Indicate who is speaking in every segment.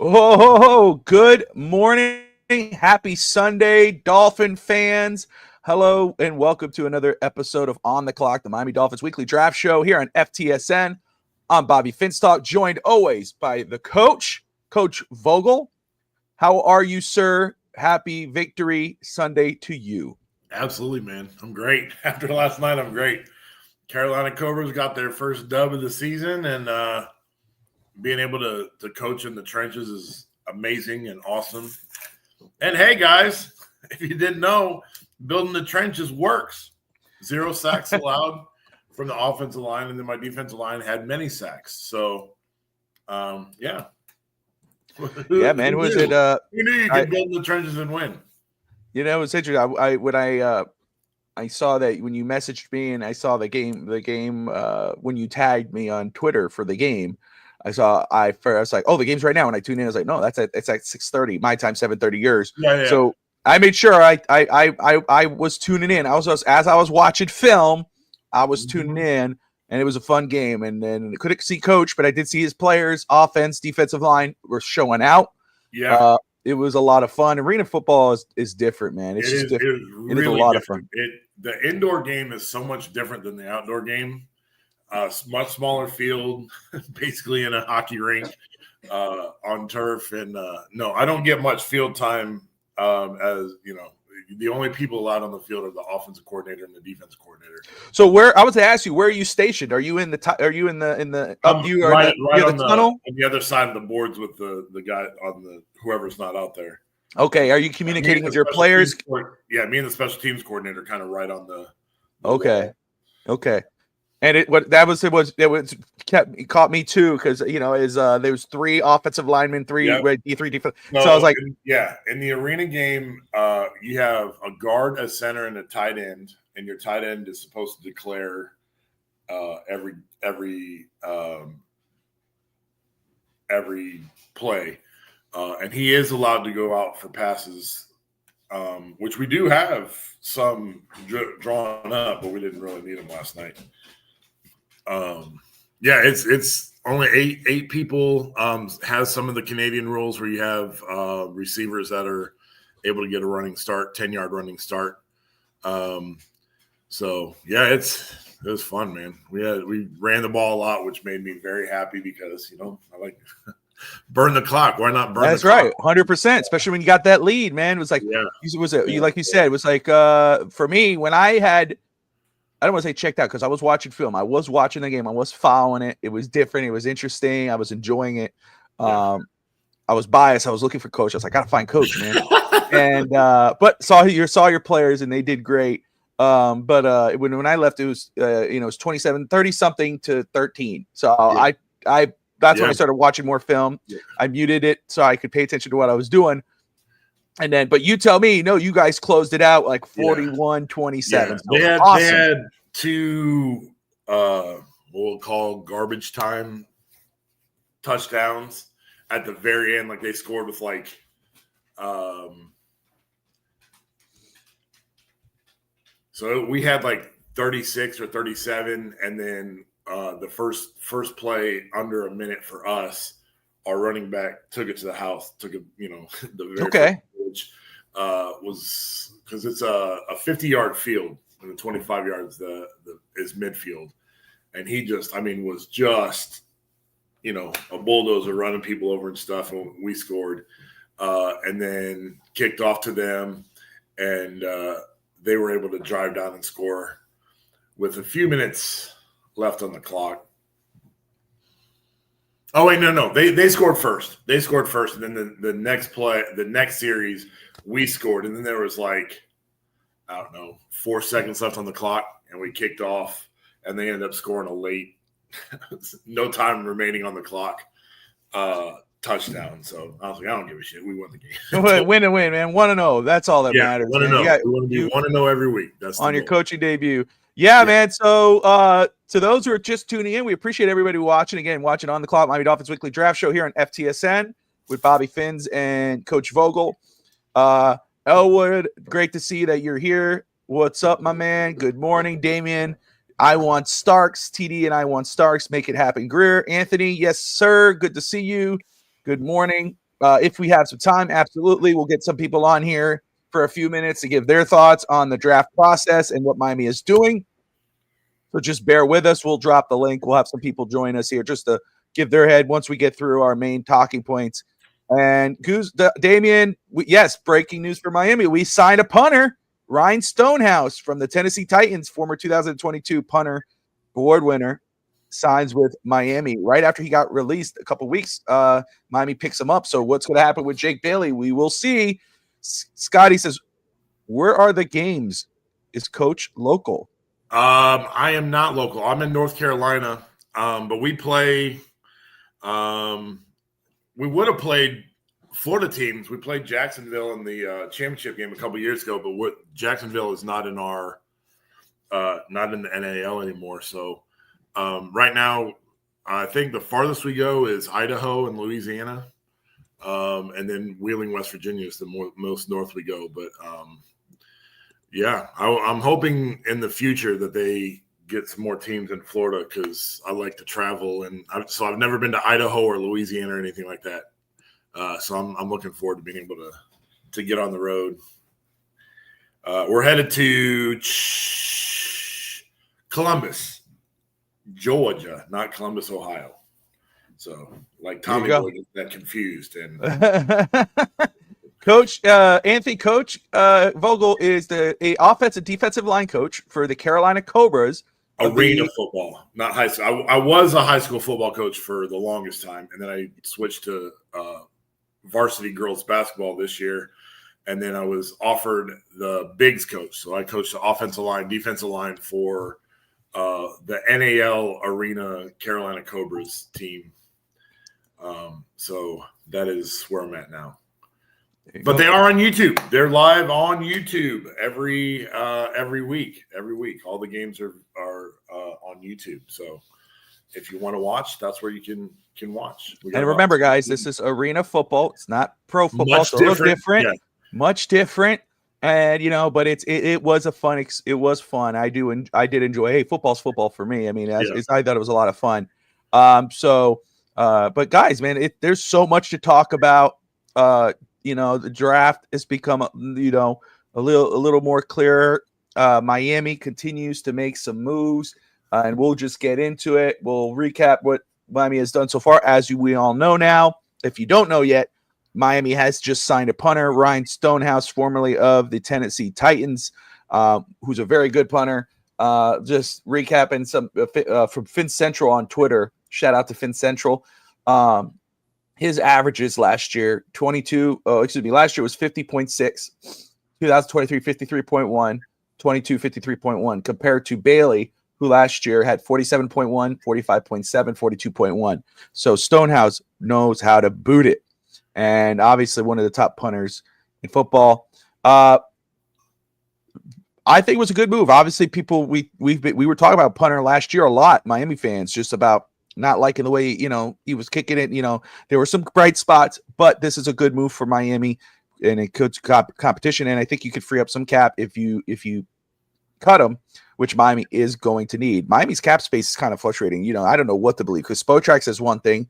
Speaker 1: Oh, good morning. Happy Sunday, Dolphin fans. Hello, and welcome to another episode of On the Clock, the Miami Dolphins Weekly Draft Show here on FTSN. I'm Bobby Finstock, joined always by the coach, Coach Vogel. How are you, sir? Happy Victory Sunday to you.
Speaker 2: Absolutely, man. I'm great. After last night, I'm great. Carolina Cobras got their first dub of the season, and being able to coach in the trenches is amazing and awesome. And hey, guys, if you didn't know, building the trenches works. 0 sacks allowed from the offensive line, and then my defensive line had many sacks. So, yeah.
Speaker 1: Yeah, man. Was it?
Speaker 2: You knew you could build in the trenches and win.
Speaker 1: You know, it's interesting. I saw that when you messaged me, and I saw the game when you tagged me on Twitter for the game. I was like, oh, the game's right now. And I tuned in. I was like, no, it's at 6:30 my time, 7:30 yours.
Speaker 2: Yeah.
Speaker 1: So I made sure I was tuning in. As I was watching film, I was tuning in, and it was a fun game. And then I couldn't see Coach, but I did see his players, offense, defensive line were showing out.
Speaker 2: Yeah.
Speaker 1: It was a lot of fun. Arena football is different, man. It's just different. It is a lot of fun.
Speaker 2: The indoor game is so much different than the outdoor game. Much smaller field, basically in a hockey rink on turf. And no, I don't get much field time. As you know, the only people allowed on the field are the offensive coordinator and the defensive coordinator.
Speaker 1: So where I was to ask you, where are you stationed? Are you in the tunnel
Speaker 2: on the other side of the boards with the guy on the whoever's not out there?
Speaker 1: Okay, are you communicating with your players?
Speaker 2: Yeah, me and the special teams coordinator kind of right on the
Speaker 1: okay
Speaker 2: wall.
Speaker 1: Okay. And it caught me too, because there was 3 offensive linemen, 3 defense.
Speaker 2: No,
Speaker 1: so I was like,
Speaker 2: in the arena game, you have a guard, a center, and a tight end, and your tight end is supposed to declare every play, and he is allowed to go out for passes, which we do have some drawn up, but we didn't really need them last night. It's only eight people. Has some of the Canadian rules where you have receivers that are able to get a running start, 10-yard running start. So yeah, it was fun, man. We ran the ball a lot, which made me very happy because I like burn the clock. Why not burn?
Speaker 1: That's
Speaker 2: the
Speaker 1: right,
Speaker 2: clock?
Speaker 1: 100%. Especially when you got that lead, man. It was like, like you said, it was like for me when I don't want to say checked out because I was watching film. I was watching the game. I was following it. It was different. It was interesting. I was enjoying it. I was biased. I was looking for Coach. I was like, I gotta find Coach, man. And but saw your players and they did great. But when I left, it was it was 27-30 something to 13. So that's when I started watching more film. Yeah. I muted it so I could pay attention to what I was doing. And then, but you tell me, no, you guys closed it out like 41-27.
Speaker 2: Yeah.
Speaker 1: So
Speaker 2: they had 2 what we'll call garbage time touchdowns at the very end. Like they scored with so we had like 36 or 37, and then the first play under a minute for us. Our running back took it to the house. Took it, the very which was because it's a 50-yard field and the 25 yards is midfield, and he was just a bulldozer running people over and stuff, and we scored, and then kicked off to them, and they were able to drive down and score with a few minutes left on the clock. Oh wait, no. They scored first. And then the next play, the next series, we scored, and then there was 4 seconds left on the clock, and we kicked off, and they ended up scoring a late, no time remaining on the clock, touchdown. So I was like, I don't give a shit. We won the game.
Speaker 1: Win and win, man. 1-0. That's all that matters.
Speaker 2: We want to be 1-0 every week. That's
Speaker 1: on your coaching debut. Yeah, man. So to those who are just tuning in, we appreciate everybody watching. Again, watching On the Clock, Miami Dolphins Weekly Draft Show here on FTSN with Bobby Finns and Coach Vogel. Elwood, great to see that you're here. What's up, my man? Good morning, Damien. I want Starks. TD and I want Starks. Make it happen. Greer, Anthony, yes, sir. Good to see you. Good morning. If we have some time, absolutely, we'll get some people on here for a few minutes to give their thoughts on the draft process and what Miami is doing. So just bear with us. We'll drop the link. We'll have some people join us here just to give their head once we get through our main talking points. And Damian, yes, breaking news for Miami. We signed a punter, Ryan Stonehouse from the Tennessee Titans, former 2022 punter award winner, signs with Miami right after he got released a couple weeks. Miami picks him up. So what's going to happen with Jake Bailey? We will see. Scotty says, where are the games? Is coach local?
Speaker 2: I am not local. I'm in North Carolina, but we play. We would have played Florida teams. We played Jacksonville in the championship game a couple years ago, but Jacksonville is not in our not in the NAL anymore. So right now, I think the farthest we go is Idaho and Louisiana, and then Wheeling, West Virginia is the most north we go. But yeah, I'm hoping in the future that they get some more teams in Florida because I like to travel, and so I've never been to Idaho or Louisiana or anything like that. So I'm looking forward to being able to get on the road. We're headed to Columbus, Georgia, not Columbus, Ohio. So like Tommy Boy gets that confused. And
Speaker 1: Coach Vogel is a offensive defensive line coach for the Carolina Cobras.
Speaker 2: Arena football, not high school. I was a high school football coach for the longest time, and then I switched to varsity girls basketball this year, and then I was offered the bigs coach. So I coached the offensive line, defensive line for the NAL Arena Carolina Cobras team. So that is where I'm at now. But they are on YouTube. They're live on YouTube every week. Every week, all the games are on YouTube. So if you want to watch, that's where you can watch.
Speaker 1: And remember, guys, this is arena football. It's not pro football. It's a little different. Yeah. Much different. And but it was a fun. It was fun. I did enjoy. Hey, football's football for me. I mean, I thought it was a lot of fun. But guys, man, there's so much to talk about. The draft has become, a little more clear. Miami continues to make some moves, and we'll just get into it. We'll recap what Miami has done so far. As we all know now, if you don't know yet, Miami has just signed a punter, Ryan Stonehouse, formerly of the Tennessee Titans, who's a very good punter. Just recapping some from Fin Central on Twitter. Shout out to Fin Central. His averages last year, last year was 50.6, 2023, 53.1, 22, 53.1, compared to Bailey, who last year had 47.1, 45.7, 42.1. So Stonehouse knows how to boot it. And obviously one of the top punters in football. I think it was a good move. Obviously, we were talking about punter last year a lot, Miami fans, just about not liking the way, he was kicking it. There were some bright spots, but this is a good move for Miami and it could competition. And I think you could free up some cap if you cut him, which Miami is going to need. Miami's cap space is kind of fluctuating. I don't know what to believe because Spotrac says one thing,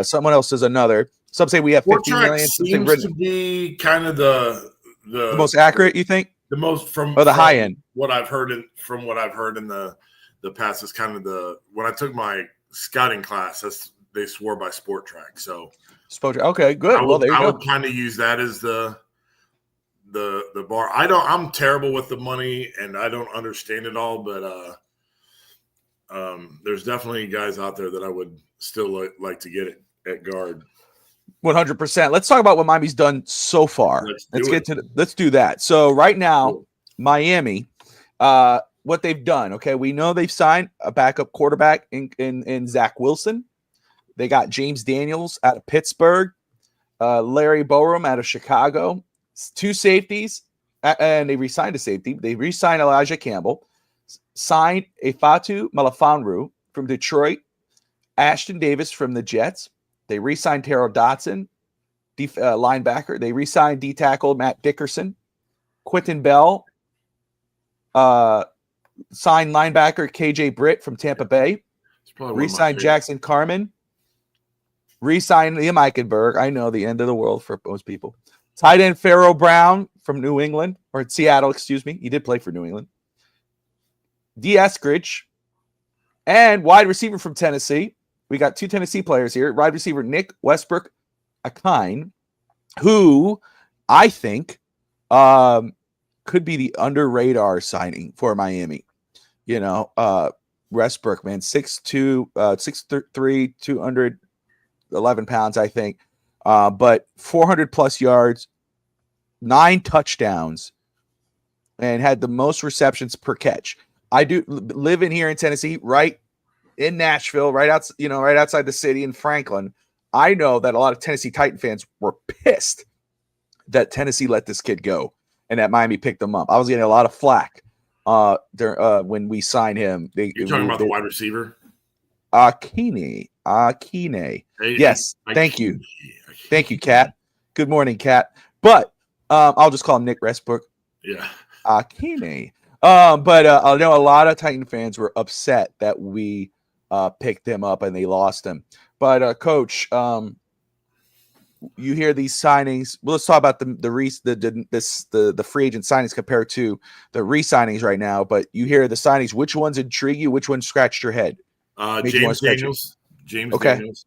Speaker 1: someone else says another. Some say we have 15 million.
Speaker 2: Seems to be kind of the
Speaker 1: most accurate, you think?
Speaker 2: The most from
Speaker 1: high end.
Speaker 2: What I've heard in the past is kind of when I took my scouting class, they swore by Spotrac. So
Speaker 1: Spotrac, okay, good.
Speaker 2: I would kind of use that as the bar. I'm terrible with the money and I don't understand it all, but there's definitely guys out there that I would still like to get it at guard.
Speaker 1: 100%. Let's talk about what Miami's done so far. Let's do that. So right now, Miami, what they've done. Okay, we know they've signed a backup quarterback in Zach Wilson. They got James Daniels out of Pittsburgh, Larry Borum out of Chicago, 2 safeties, and they re-signed a safety. They re-signed Elijah Campbell, signed Ifatu Melifonwu from Detroit, Ashton Davis from the Jets. They re-signed Terrell Dotson, linebacker. They re-signed D-tackle Matt Dickerson. Quentin Bell, signed linebacker KJ Britt from Tampa Bay. Re-signed Jackson Carman. Re-signed Liam Eichenberg. I know, the end of the world for most people. Tight end Pharaoh Brown from New England, or Seattle, excuse me. He did play for New England. D. Eskridge. And wide receiver from Tennessee. We got 2 Tennessee players here. Wide receiver Nick Westbrook Akine, who I think could be the under radar signing for Miami. You know, Westbrook, man, 6'2", 6'3", 211 pounds, I think. But 400 plus yards, 9 touchdowns, and had the most receptions per catch. I do live in here in Tennessee, right in Nashville, right outside the city in Franklin. I know that a lot of Tennessee Titan fans were pissed that Tennessee let this kid go and that Miami picked him up. I was getting a lot of flack when we signed him.
Speaker 2: You're talking about the wide receiver?
Speaker 1: Akine. Yes, thank you. Thank you, Kat. Good morning, Kat. But I'll just call him Nick Westbrook.
Speaker 2: Yeah.
Speaker 1: Akine. But I know a lot of Titan fans were upset that we picked him up and they lost him. But Coach, you hear these signings. Well, let's talk about the free agent signings compared to the re-signings right now. But you hear the signings. Which ones intrigue you? Which ones scratched your head?
Speaker 2: James Daniels. Daniels.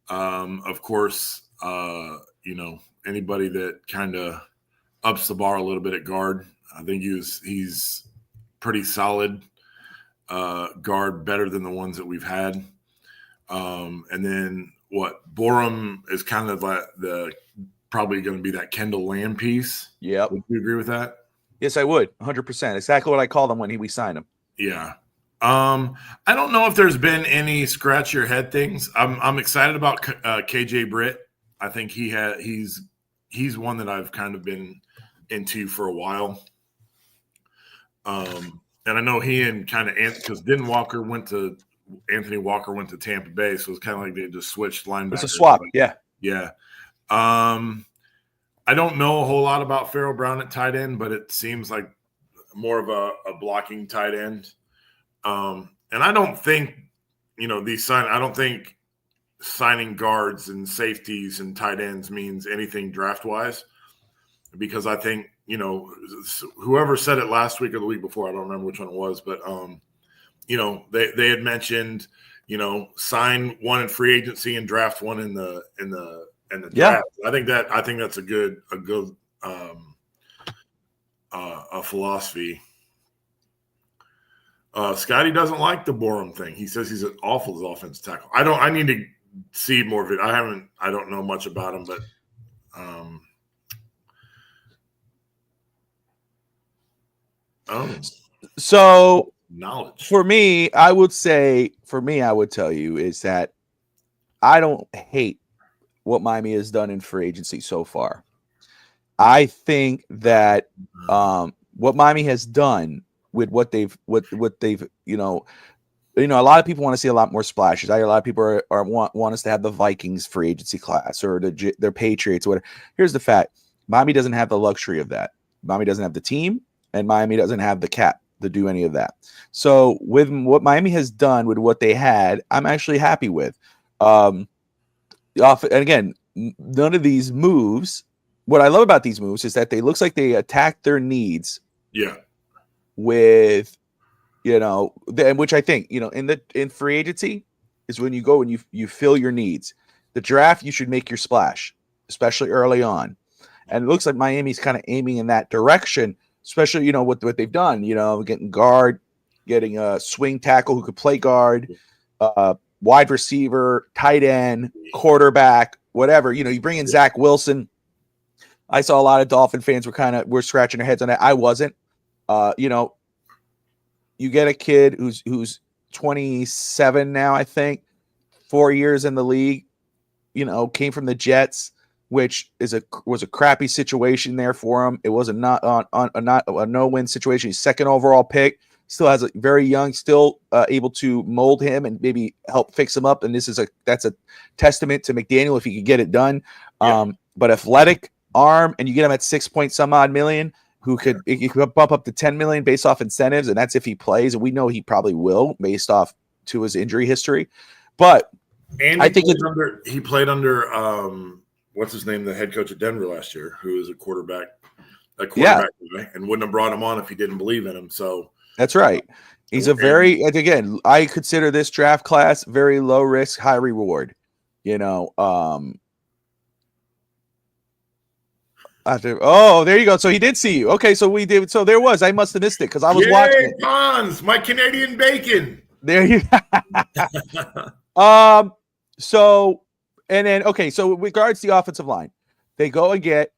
Speaker 2: Of course, anybody that kind of ups the bar a little bit at guard. I think he's pretty solid guard, better than the ones that we've had. And then Borum is kind of like probably going to be that Kendall Lamb piece.
Speaker 1: Yeah.
Speaker 2: Would you agree with that?
Speaker 1: Yes, I would. 100%. Exactly what I called him when we signed him.
Speaker 2: Yeah. I don't know if there's been any scratch your head things. I'm excited about KJ Britt. I think he's one that I've kind of been into for a while. And I know he and kind of because Anthony Walker went to Tampa Bay, so it's kind of like they just switched linebackers.
Speaker 1: It's a swap, yeah.
Speaker 2: Yeah. I don't know a whole lot about Pharaoh Brown at tight end, but it seems like more of a blocking tight end. And I don't think, I don't think signing guards and safeties and tight ends means anything draft-wise, because I think, whoever said it last week or the week before, I don't remember which one it was, but, they had mentioned, sign one in free agency and draft one in the draft. I think that's a good philosophy. Scotty doesn't like the Borum thing. He says he's awful as offensive tackle. I need to see more of it. I don't know much about him, but
Speaker 1: so
Speaker 2: knowledge.
Speaker 1: For me, I would tell you is that I don't hate what Miami has done in free agency so far. I think that what Miami has done with what they've a lot of people want to see a lot more splashes. I hear a lot of people want us to have the Vikings free agency class or their Patriots or whatever. Here's the fact: Miami doesn't have the luxury of that. Miami doesn't have the team, and Miami doesn't have the cap to do any of that. So with what Miami has done with what they had, I'm actually happy with. And again, none of these moves. What I love about these moves is that looks like they attack their needs.
Speaker 2: Yeah.
Speaker 1: With, which I think, in free agency is when you go and you fill your needs. The draft, you should make your splash, especially early on. And it looks like Miami's kind of aiming in that direction, especially, what they've done, getting guard, getting a swing tackle who could play guard, wide receiver, tight end, quarterback, whatever. You bring in Zach Wilson. I saw a lot of Dolphin fans were scratching their heads on that. I wasn't. You get a kid who's 27 now, I think, 4 years in the league, came from the Jets, which was a crappy situation there for him. It was a no-win situation. He's second overall pick, still has a very young, still able to mold him and maybe help fix him up. And that's a testament to McDaniel if he could get it done. Yeah. But athletic arm, and you get him at 6 point some odd million. Who could bump up to 10 million based off incentives, and that's if he plays, and we know he probably will based off to his injury history. But
Speaker 2: And
Speaker 1: I think
Speaker 2: he played under what's his name, the head coach of Denver last year, who is a quarterback guy, and wouldn't have brought him on if he didn't believe in him. So
Speaker 1: that's right. He's again, I consider this draft class very low risk, high reward. You know, there you go. So he did see you. Okay, so we did. So there was. I must have missed it because I was watching it.
Speaker 2: Pons, my Canadian bacon.
Speaker 1: There you. So and then okay. So with regards to the offensive line, they go and get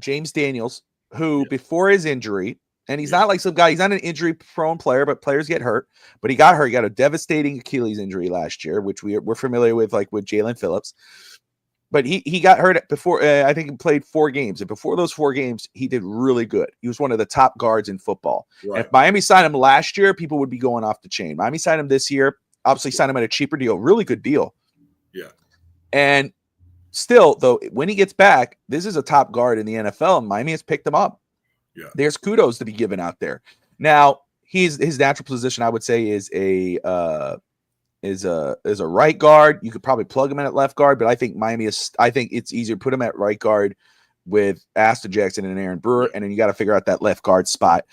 Speaker 1: James Daniels, who before his injury, and he's not like some guy. He's not an injury-prone player, but players get hurt. But he got hurt. He got a devastating Achilles injury last year, which we're familiar with, like with Jalen Phillips. But he got hurt before. I think he played 4 games, and before those 4 games, he did really good. He was one of the top guards in football. Right. And if Miami signed him last year, people would be going off the chain. Miami signed him this year. Obviously, signed him at a cheaper deal. Really good deal.
Speaker 2: Yeah. And
Speaker 1: still, though, when he gets back, this is a top guard in the NFL, and Miami has picked him up.
Speaker 2: Yeah.
Speaker 1: There's kudos to be given out there. Now, his natural position, I would say, is a right guard. You could probably plug him in at left guard, but I think I think it's easier to put him at right guard with Aston Jackson and Aaron Brewer, and then you got to figure out that left guard spot.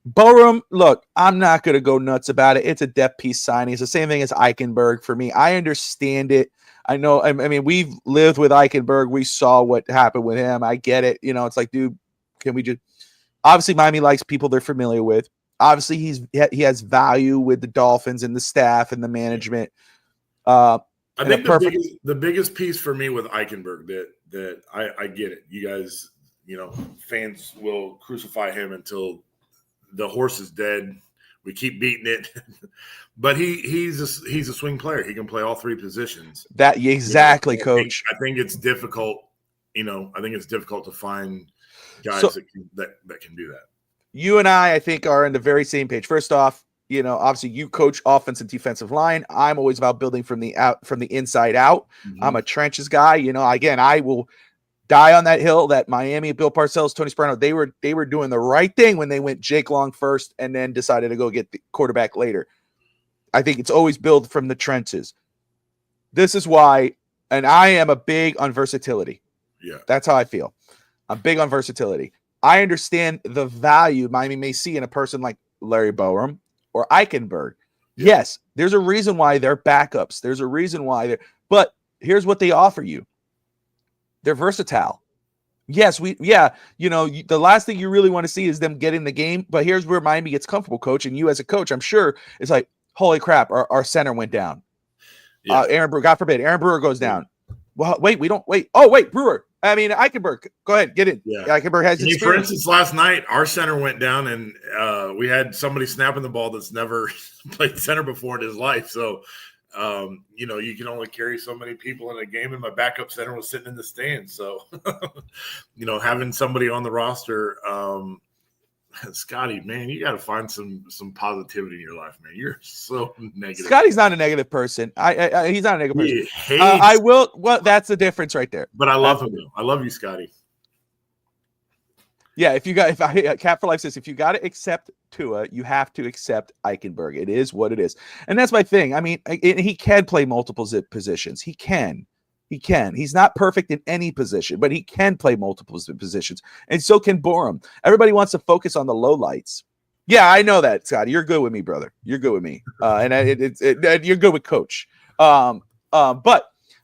Speaker 1: Borum, look, I'm not going to go nuts about it. It's a depth piece signing. It's the same thing as Eichenberg for me. I understand it. I know. I mean, we've lived with Eichenberg. We saw what happened with him. I get it. You know, it's like, dude, can we just? Obviously, Miami likes people they're familiar with. Obviously, he has value with the Dolphins and the staff and the management.
Speaker 2: I think the biggest piece for me with Eichenberg that I get it. You guys, you know, fans will crucify him until the horse is dead. We keep beating it, but he's a swing player. He can play all 3 positions.
Speaker 1: That exactly, Coach.
Speaker 2: I think it's difficult. You know, I think it's difficult to find guys that can do that.
Speaker 1: You and I think, are on the very same page. First off, you know, obviously you coach offense and defensive line. I'm always about building from the inside out. Mm-hmm. I'm a trenches guy. You know, again, I will die on that hill that Miami, Bill Parcells, Tony Sparano, they were doing the right thing when they went Jake Long first and then decided to go get the quarterback later. I think it's always build from the trenches. This is why, and I am a big on versatility.
Speaker 2: Yeah.
Speaker 1: That's how I feel. I'm big on versatility. I understand the value Miami may see in a person like Larry Borum or Eichenberg. Yeah. Yes, there's a reason why they're backups. There's a reason why but here's what they offer you. They're versatile. Yes, you know, the last thing you really want to see is them get in the game, but here's where Miami gets comfortable, Coach, and you as a coach, I'm sure it's like, holy crap, our center went down. Yeah. Aaron Brewer, God forbid, Aaron Brewer goes down. Well, wait. Oh, wait, Brewer. I mean, Eichenberg, go ahead, get in. Yeah, Eichenberg has experience.
Speaker 2: For instance, last night, our center went down, and we had somebody snapping the ball that's never played center before in his life. So, you know, you can only carry so many people in a game, and my backup center was sitting in the stands. So, you know, having somebody on the roster, Scotty, man, you got to find some positivity in your life, man. You're so negative.
Speaker 1: Scotty's not a negative person. He's not a negative person. I will. Well, that's the difference right there.
Speaker 2: But I love him. I love you, Scotty.
Speaker 1: Yeah, Cap for Life says if you got to accept Tua, you have to accept Eichenberg. It is what it is, and that's my thing. I mean, he can play multiple positions. He can. He's not perfect in any position, but he can play multiple positions, and so can Borum. Everybody wants to focus on the lowlights. Yeah, I know that, Scotty. You're good with me, brother. You're good with me, and you're good with Coach. But
Speaker 2: I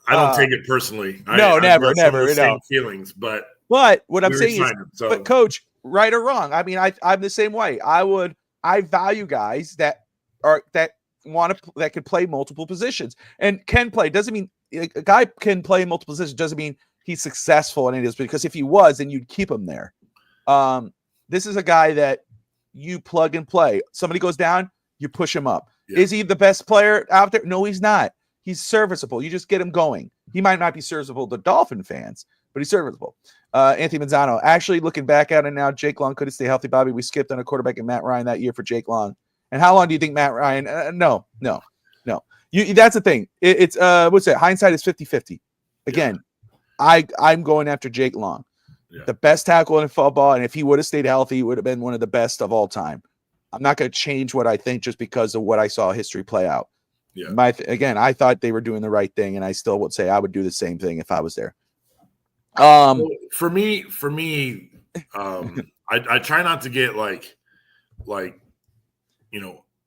Speaker 2: don't take it personally.
Speaker 1: Never.
Speaker 2: Same feelings, but
Speaker 1: what I'm saying is, but Coach, right or wrong, I mean, I'm the same way. I value guys that can play multiple positions and can play. Doesn't mean a guy can play multiple positions. Doesn't mean he's successful in any of this, because if he was, then you'd keep him there. This is a guy that you plug and play. Somebody goes down, you push him up. Yeah. Is he the best player out there? No, he's not. He's serviceable. You just get him going. He might not be serviceable to Dolphin fans, but he's serviceable. Anthony Manzano, actually looking back at it now, Jake Long couldn't stay healthy, Bobby. We skipped on a quarterback and Matt Ryan that year for Jake Long. And how long do you think Matt Ryan? No. That's the thing. It's what's that? Hindsight is 50-50. Again, yeah. I'm going after Jake Long, the best tackle in football, and if he would have stayed healthy, he would have been one of the best of all time. I'm not going to change what I think just because of what I saw history play out.
Speaker 2: Yeah.
Speaker 1: Again, I thought they were doing the right thing, and I still would say I would do the same thing if I was there.
Speaker 2: Well, for me, I try not to get like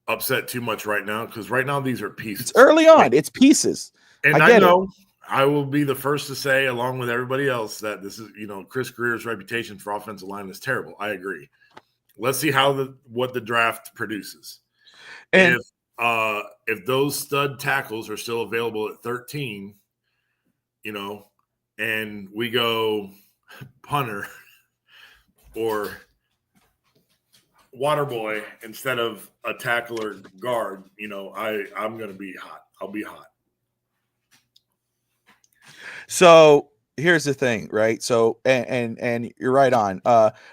Speaker 2: upset too much right now, because right now these are pieces.
Speaker 1: It's early on. It's pieces.
Speaker 2: And I know I will be the first to say, along with everybody else, that this is, Chris Greer's reputation for offensive line is terrible. I agree. Let's see what the draft produces. And if those stud tackles are still available at 13, and we go punter or water boy instead of a tackle or guard, I'm going to be hot. I'll be hot.
Speaker 1: So here's the thing, right? So, and you're right on.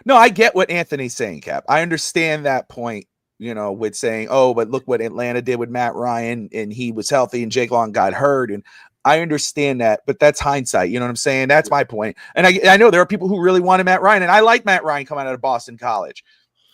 Speaker 1: No, I get what Anthony's saying, Cap. I understand that point, with saying, oh, but look what Atlanta did with Matt Ryan, and he was healthy, and Jake Long got hurt, and I understand that, but that's hindsight. You know what I'm saying? That's my point. And I know there are people who really wanted Matt Ryan, and I like Matt Ryan coming out of Boston College.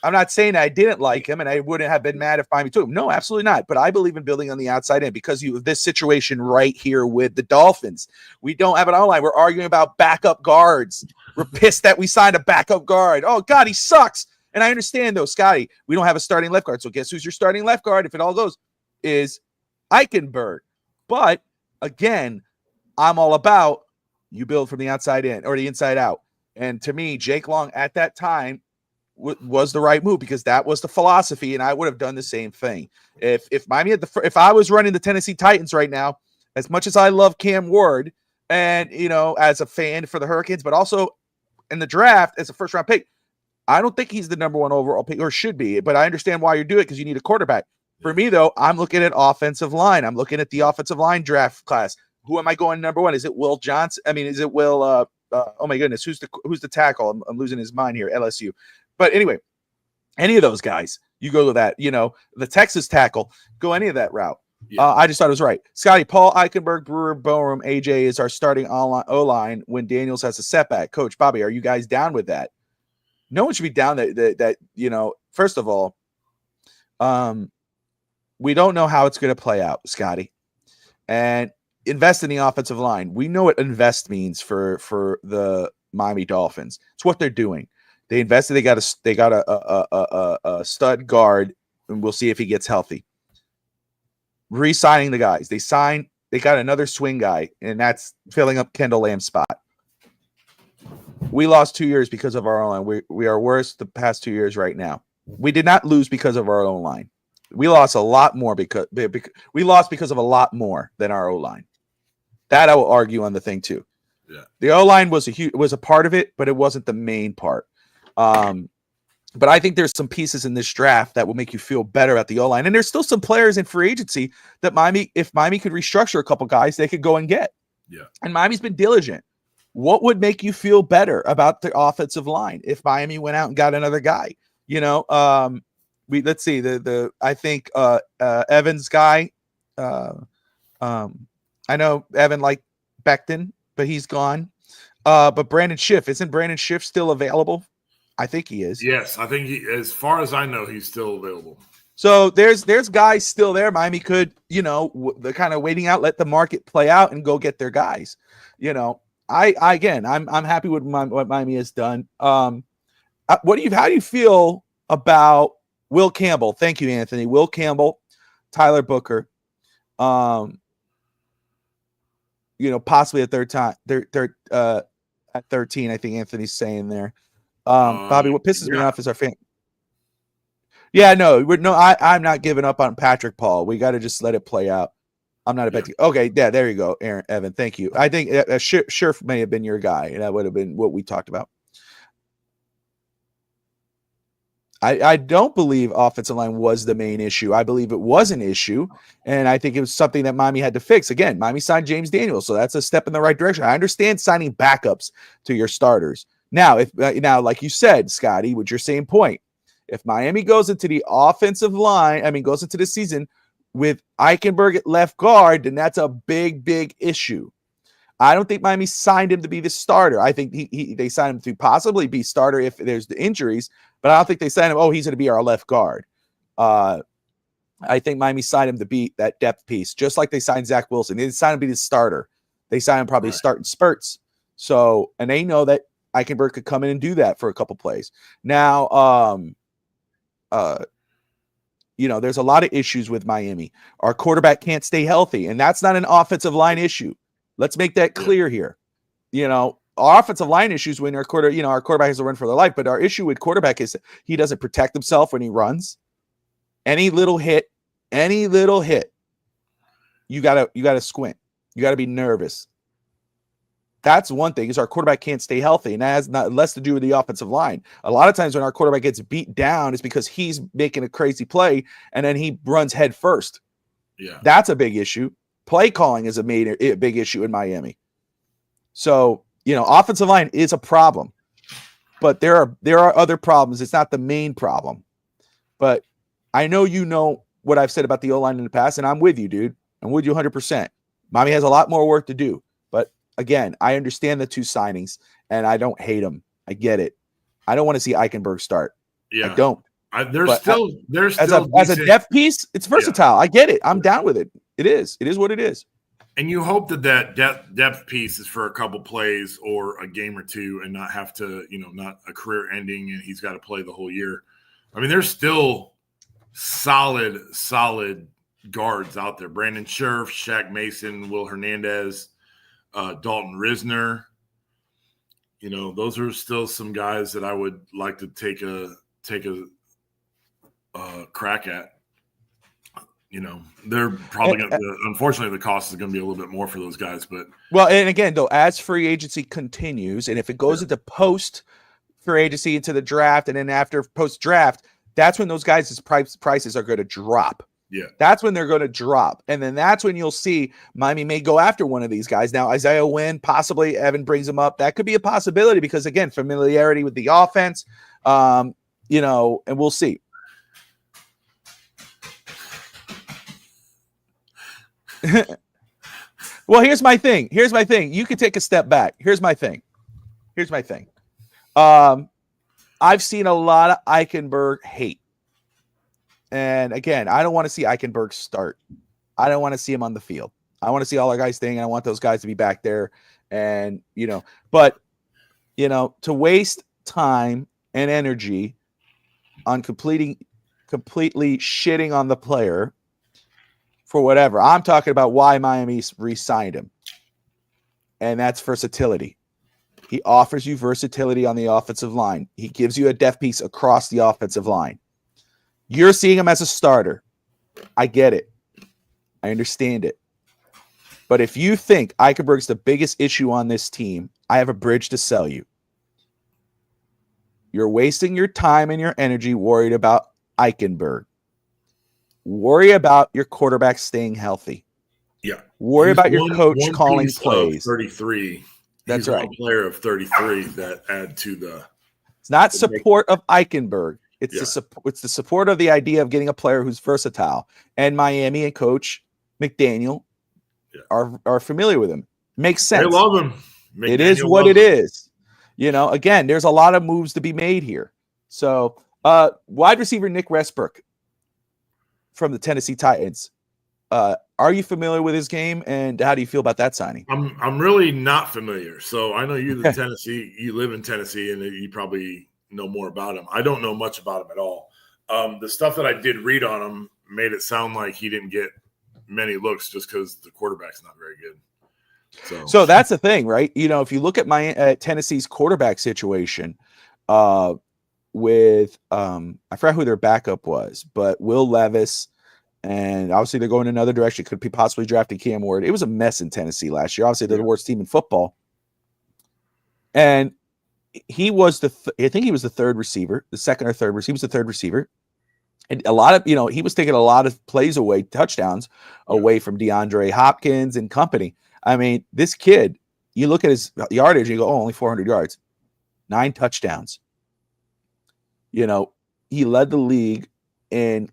Speaker 1: I'm not saying I didn't like him and I wouldn't have been mad if Miami took him. No, absolutely not. But I believe in building on the outside end because you have this situation right here with the Dolphins. We don't have it online. We're arguing about backup guards. We're pissed that we signed a backup guard. Oh, God, he sucks. And I understand, though, Scotty, we don't have a starting left guard. So guess who's your starting left guard, if it all goes, is Eichenberg. But, again, I'm all about you build from the outside in or the inside out. And to me, Jake Long at that time was the right move because that was the philosophy, and I would have done the same thing. If Miami had if I was running the Tennessee Titans right now, as much as I love Cam Ward and, as a fan for the Hurricanes, but also in the draft as a first-round pick, I don't think he's the number one overall pick or should be, but I understand why you're doing it because you need a quarterback. For me, though, I'm looking at offensive line. I'm looking at the offensive line draft class. Who am I going number one? Is it Will Johnson? I mean, is it Will oh my goodness, who's the tackle? I'm losing his mind here, LSU. But anyway, any of those guys, you go to that, the Texas tackle, go any of that route. Yeah. I just thought it was right. Scotty, Paul, Eichenberg, Brewer, Borum, AJ is our starting O-line when Daniels has a setback. Coach Bobby, are you guys down with that? No one should be down that first of all, we don't know how it's going to play out, Scotty. And invest in the offensive line. We know what invest means for the Miami Dolphins. It's what they're doing. They invested. They got a stud guard, and we'll see if he gets healthy. Re-signing the guys. They got another swing guy, and that's filling up Kendall Lamb's spot. We lost 2 years because of our own line. We are worse the past 2 years right now. We did not lose because of our own line. We lost a lot more because we lost because of a lot more than our O-line. That I will argue on the thing too. Yeah. The O-line was a part of it, but it wasn't the main part. But I think there's some pieces in this draft that will make you feel better about the O-line. And there's still some players in free agency that if Miami could restructure a couple guys, they could go and get.
Speaker 2: Yeah.
Speaker 1: And Miami's been diligent. What would make you feel better about the offensive line if Miami went out and got another guy? Let's see I think Evans guy. I know Evan liked Becton, but he's gone. But Brandon Schiff, isn't Brandon Schiff still available? I think he is.
Speaker 2: Yes, I think as far as I know, he's still available.
Speaker 1: So there's guys still there. Miami could, the kind of waiting out, let the market play out and go get their guys. I'm happy with what Miami has done. How do you feel about Will Campbell? Thank you, Anthony. Will Campbell, Tyler Booker. Possibly a third time. At 13, I think Anthony's saying there. Bobby, what pisses me off is our fan. Yeah, I'm not giving up on Patrick Paul. We got to just let it play out. I'm not a bet. Okay, yeah, there you go, Evan. Thank you. I think Scherf may have been your guy, and that would have been what we talked about. I don't believe offensive line was the main issue. I believe it was an issue, and I think it was something that Miami had to fix. Again, Miami signed James Daniels, so that's a step in the right direction. I understand signing backups to your starters. Now, like you said, Scotty, with your same point, if Miami goes into the offensive line, goes into the season with Eichenberg at left guard, then that's a big, big issue. I don't think Miami signed him to be the starter. I think they signed him to possibly be starter if there's the injuries, but I don't think they signed him, he's going to be our left guard. I think Miami signed him to be that depth piece, just like they signed Zach Wilson. They didn't sign him to be the starter. They signed him probably starting spurts. So, and they know that Eichenberg could come in and do that for a couple plays. Now, there's a lot of issues with Miami. Our quarterback can't stay healthy, and that's not an offensive line issue. Let's make that clear here. Our offensive line issues when our quarterback has to run for their life, but our issue with quarterback is he doesn't protect himself when he runs. Any little hit, you gotta squint. You gotta be nervous. That's one thing, is our quarterback can't stay healthy, and that has not less to do with the offensive line. A lot of times when our quarterback gets beat down, it's because he's making a crazy play and then he runs head first.
Speaker 2: Yeah,
Speaker 1: that's a big issue. Play calling is a big issue in Miami. So, offensive line is a problem, but there are other problems. It's not the main problem. But I know what I've said about the O-line in the past, and I'm with you, dude. I'm with you 100%. Miami has a lot more work to do. But again, I understand the two signings, and I don't hate them. I get it. I don't want to see Eichenberg start. Yeah, I don't.
Speaker 2: There's still
Speaker 1: as a depth piece, it's versatile. Yeah. I get it. I'm down with it. It is what it is.
Speaker 2: And you hope that depth piece is for a couple plays or a game or two, and not have to, not a career ending, and he's got to play the whole year. I mean, there's still solid guards out there. Brandon Scherf, Shaq Mason, Will Hernandez, Dalton Risner. Those are still some guys that I would like to take a crack at. They're probably going to, unfortunately, the cost is going to be a little bit more for those guys. But
Speaker 1: and again, though, as free agency continues, and if it goes into post free agency into the draft, and then after post draft, that's when those guys' prices are going to drop.
Speaker 2: Yeah,
Speaker 1: that's when they're going to drop, and then that's when you'll see Miami may go after one of these guys. Now, Isaiah Wynn, possibly Evan brings him up. That could be a possibility because, again, familiarity with the offense. And we'll see. Well, here's my thing. You could take a step back. Here's my thing. I've seen a lot of Eichenberg hate. And again, I don't want to see Eichenberg start. I don't want to see him on the field. I want to see all our guys staying. I want those guys to be back there. And, to waste time and energy on completely shitting on the player for whatever. I'm talking about why Miami re-signed him. And that's versatility. He offers you versatility on the offensive line. He gives you a depth piece across the offensive line. You're seeing him as a starter. I get it. I understand it. But if you think Eichenberg's the biggest issue on this team, I have a bridge to sell you. You're wasting your time and your energy worried about Eichenberg. Worry about your quarterback staying healthy.
Speaker 2: Yeah.
Speaker 1: Worry about your coach calling plays.
Speaker 2: 33.
Speaker 1: That's right.
Speaker 2: One player of 33 that add to the.
Speaker 1: It's not support of Eichenberg. It's the support of the idea of getting a player who's versatile. And Miami and Coach McDaniel are familiar with him. Makes sense.
Speaker 2: They love him.
Speaker 1: It is what it is. Again, there's a lot of moves to be made here. So, wide receiver Nick Westbrook from the Tennessee Titans. Are you familiar with his game, and how do you feel about that signing?
Speaker 2: I'm really not familiar. So I know you live in Tennessee, and you probably know more about him. I don't know much about him at all. The stuff that I did read on him made it sound like he didn't get many looks just because the quarterback's not very good.
Speaker 1: So that's the thing, right? If you look at Tennessee's quarterback situation, with I forgot who their backup was, but Will Levis, and obviously they're going another direction. Could be possibly drafting Cam Ward. It was a mess in Tennessee last year. Obviously, they're the worst team in football. And he was I think he was the third receiver, the second or third receiver. He was the third receiver. And a lot of, he was taking a lot of plays away, touchdowns away from DeAndre Hopkins and company. I mean, this kid, you look at his yardage, and you go, only 400 yards, 9 touchdowns. He led the league in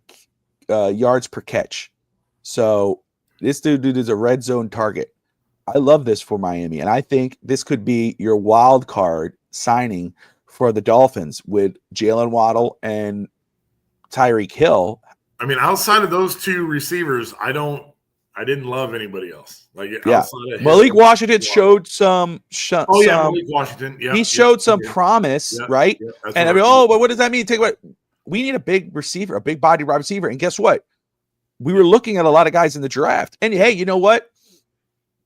Speaker 1: yards per catch. So this dude is a red zone target. I love this for Miami, and I think this could be your wild card signing for the Dolphins with Jalen Waddle and Tyreek Hill
Speaker 2: I mean, outside of those two receivers, I didn't love anybody else. Like
Speaker 1: outside of Malik Washington showed some.
Speaker 2: Malik Washington. Yeah,
Speaker 1: he showed some promise, right? And I mean, but what does that mean? We need a big receiver, a big body wide receiver. And guess what? We were looking at a lot of guys in the draft. And hey, you know what?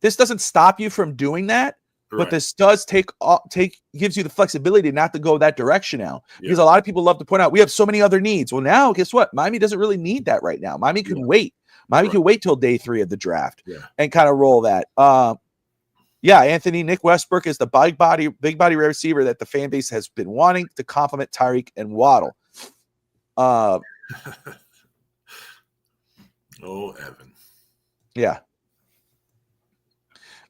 Speaker 1: This doesn't stop you from doing that, but this does gives you the flexibility not to go that direction now. Because a lot of people love to point out we have so many other needs. Well, now guess what? Miami doesn't really need that right now. Miami can wait. Miami can wait till day 3 of the draft and kind of roll that. Anthony, Nick Westbrook is the big body receiver that the fan base has been wanting to complement Tyreek and Waddle.
Speaker 2: Evan.
Speaker 1: Yeah.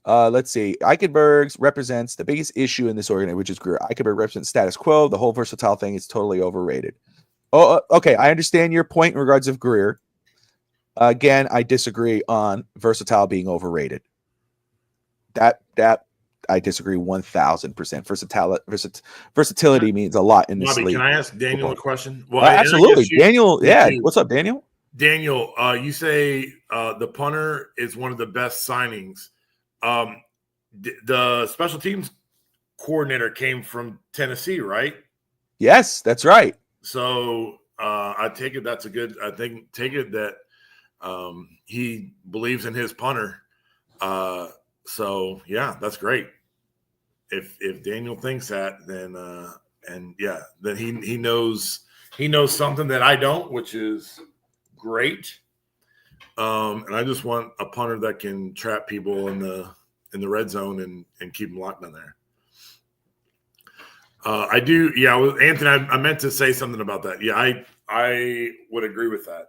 Speaker 1: Let's see. Eichenberg represents the biggest issue in this organization, which is Greer. Eichenberg represents status quo. The whole versatile thing is totally overrated. Okay. I understand your point in regards of Greer. Again, I disagree on versatile being overrated. That I disagree 1,000%. Versatility means a lot in this league.
Speaker 2: Can I ask Daniel a question?
Speaker 1: Well, absolutely. Daniel, what's up, Daniel?
Speaker 2: Daniel, you say the punter is one of the best signings. The special teams coordinator came from Tennessee, right?
Speaker 1: Yes, that's right.
Speaker 2: So I take it that he believes in his punter. So yeah, that's great. If Daniel thinks that, then then he knows something that I don't, which is great. And I just want a punter that can trap people in the red zone and keep them locked in there. I do. Yeah, Anthony, I meant to say something about that. Yeah, I would agree with that.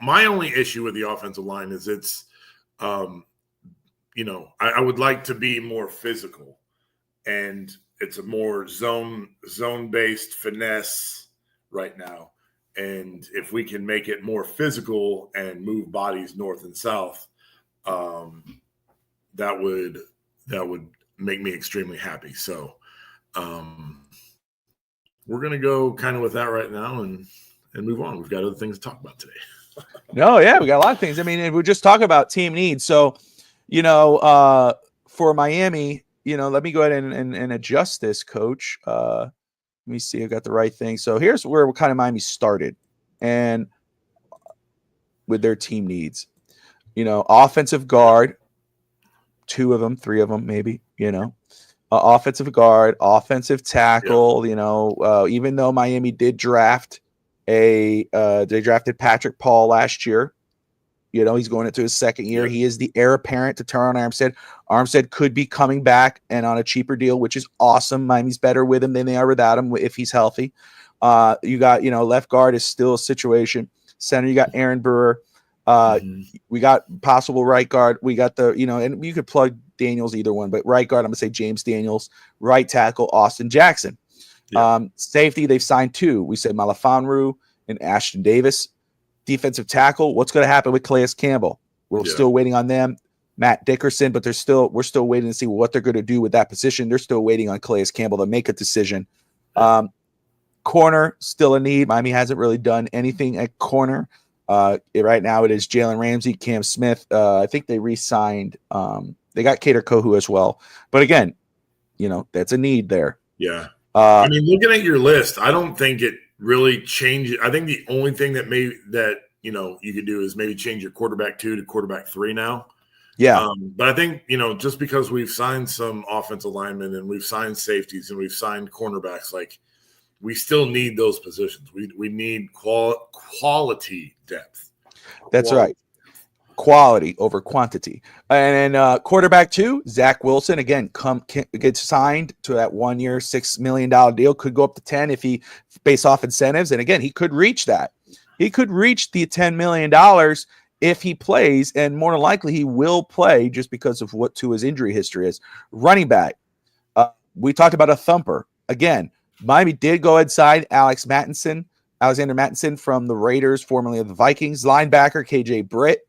Speaker 2: My only issue with the offensive line is it's, I would like to be more physical, and it's a more zone-based finesse right now. And if we can make it more physical and move bodies north and south, that would make me extremely happy. So we're going to go kind of with that right now and move on. We've got other things to talk about today.
Speaker 1: We got a lot of things. I mean, we're just talking about team needs. So, for Miami, let me go ahead and adjust this, Coach. Let me see. I got the right thing. So here's where kind of Miami started, and with their team needs, offensive guard, 2 of them, 3 of them, maybe, offensive guard, offensive tackle, even though Miami did draft they drafted Patrick Paul last year. He's going into his second year. He is the heir apparent to Teron Armstead. Armstead could be coming back and on a cheaper deal, which is awesome. Miami's better with him than they are without him if he's healthy. You got, left guard is still a situation. Center, you got Aaron Brewer. We got possible right guard. We got and you could plug Daniels either one, but right guard, I'm going to say James Daniels. Right tackle, Austin Jackson. Safety, they've signed 2. We said Malifonwu and Ashton Davis. Defensive tackle, what's going to happen with Calais Campbell? We're still waiting on them. Matt Dickerson, but we're still waiting to see what they're going to do with that position. They're still waiting on Calais Campbell to make a decision. Corner, still a need. Miami hasn't really done anything at corner. Right now it is Jalen Ramsey, Cam Smith. I think they re-signed. They got Kader Kohu as well. But again, that's a need there.
Speaker 2: Yeah. I mean, looking at your list, I don't think it really changes. I think the only thing that you could do is maybe change your quarterback 2 to quarterback 3 now.
Speaker 1: Yeah.
Speaker 2: But I think, just because we've signed some offensive linemen and we've signed safeties and we've signed cornerbacks, like we still need those positions. We need quality depth.
Speaker 1: That's right. Quality over quantity. And then quarterback 2, Zach Wilson, again, gets signed to that 1 year, $6 million deal. Could go up to 10 if he based off incentives. And again, he could reach that. He could reach the $10 million if he plays, and more than likely he will play just because of what his injury history is. Running back. We talked about a thumper. Again, Miami did go inside Alexander Mattinson from the Raiders, formerly of the Vikings. Linebacker, KJ Britt.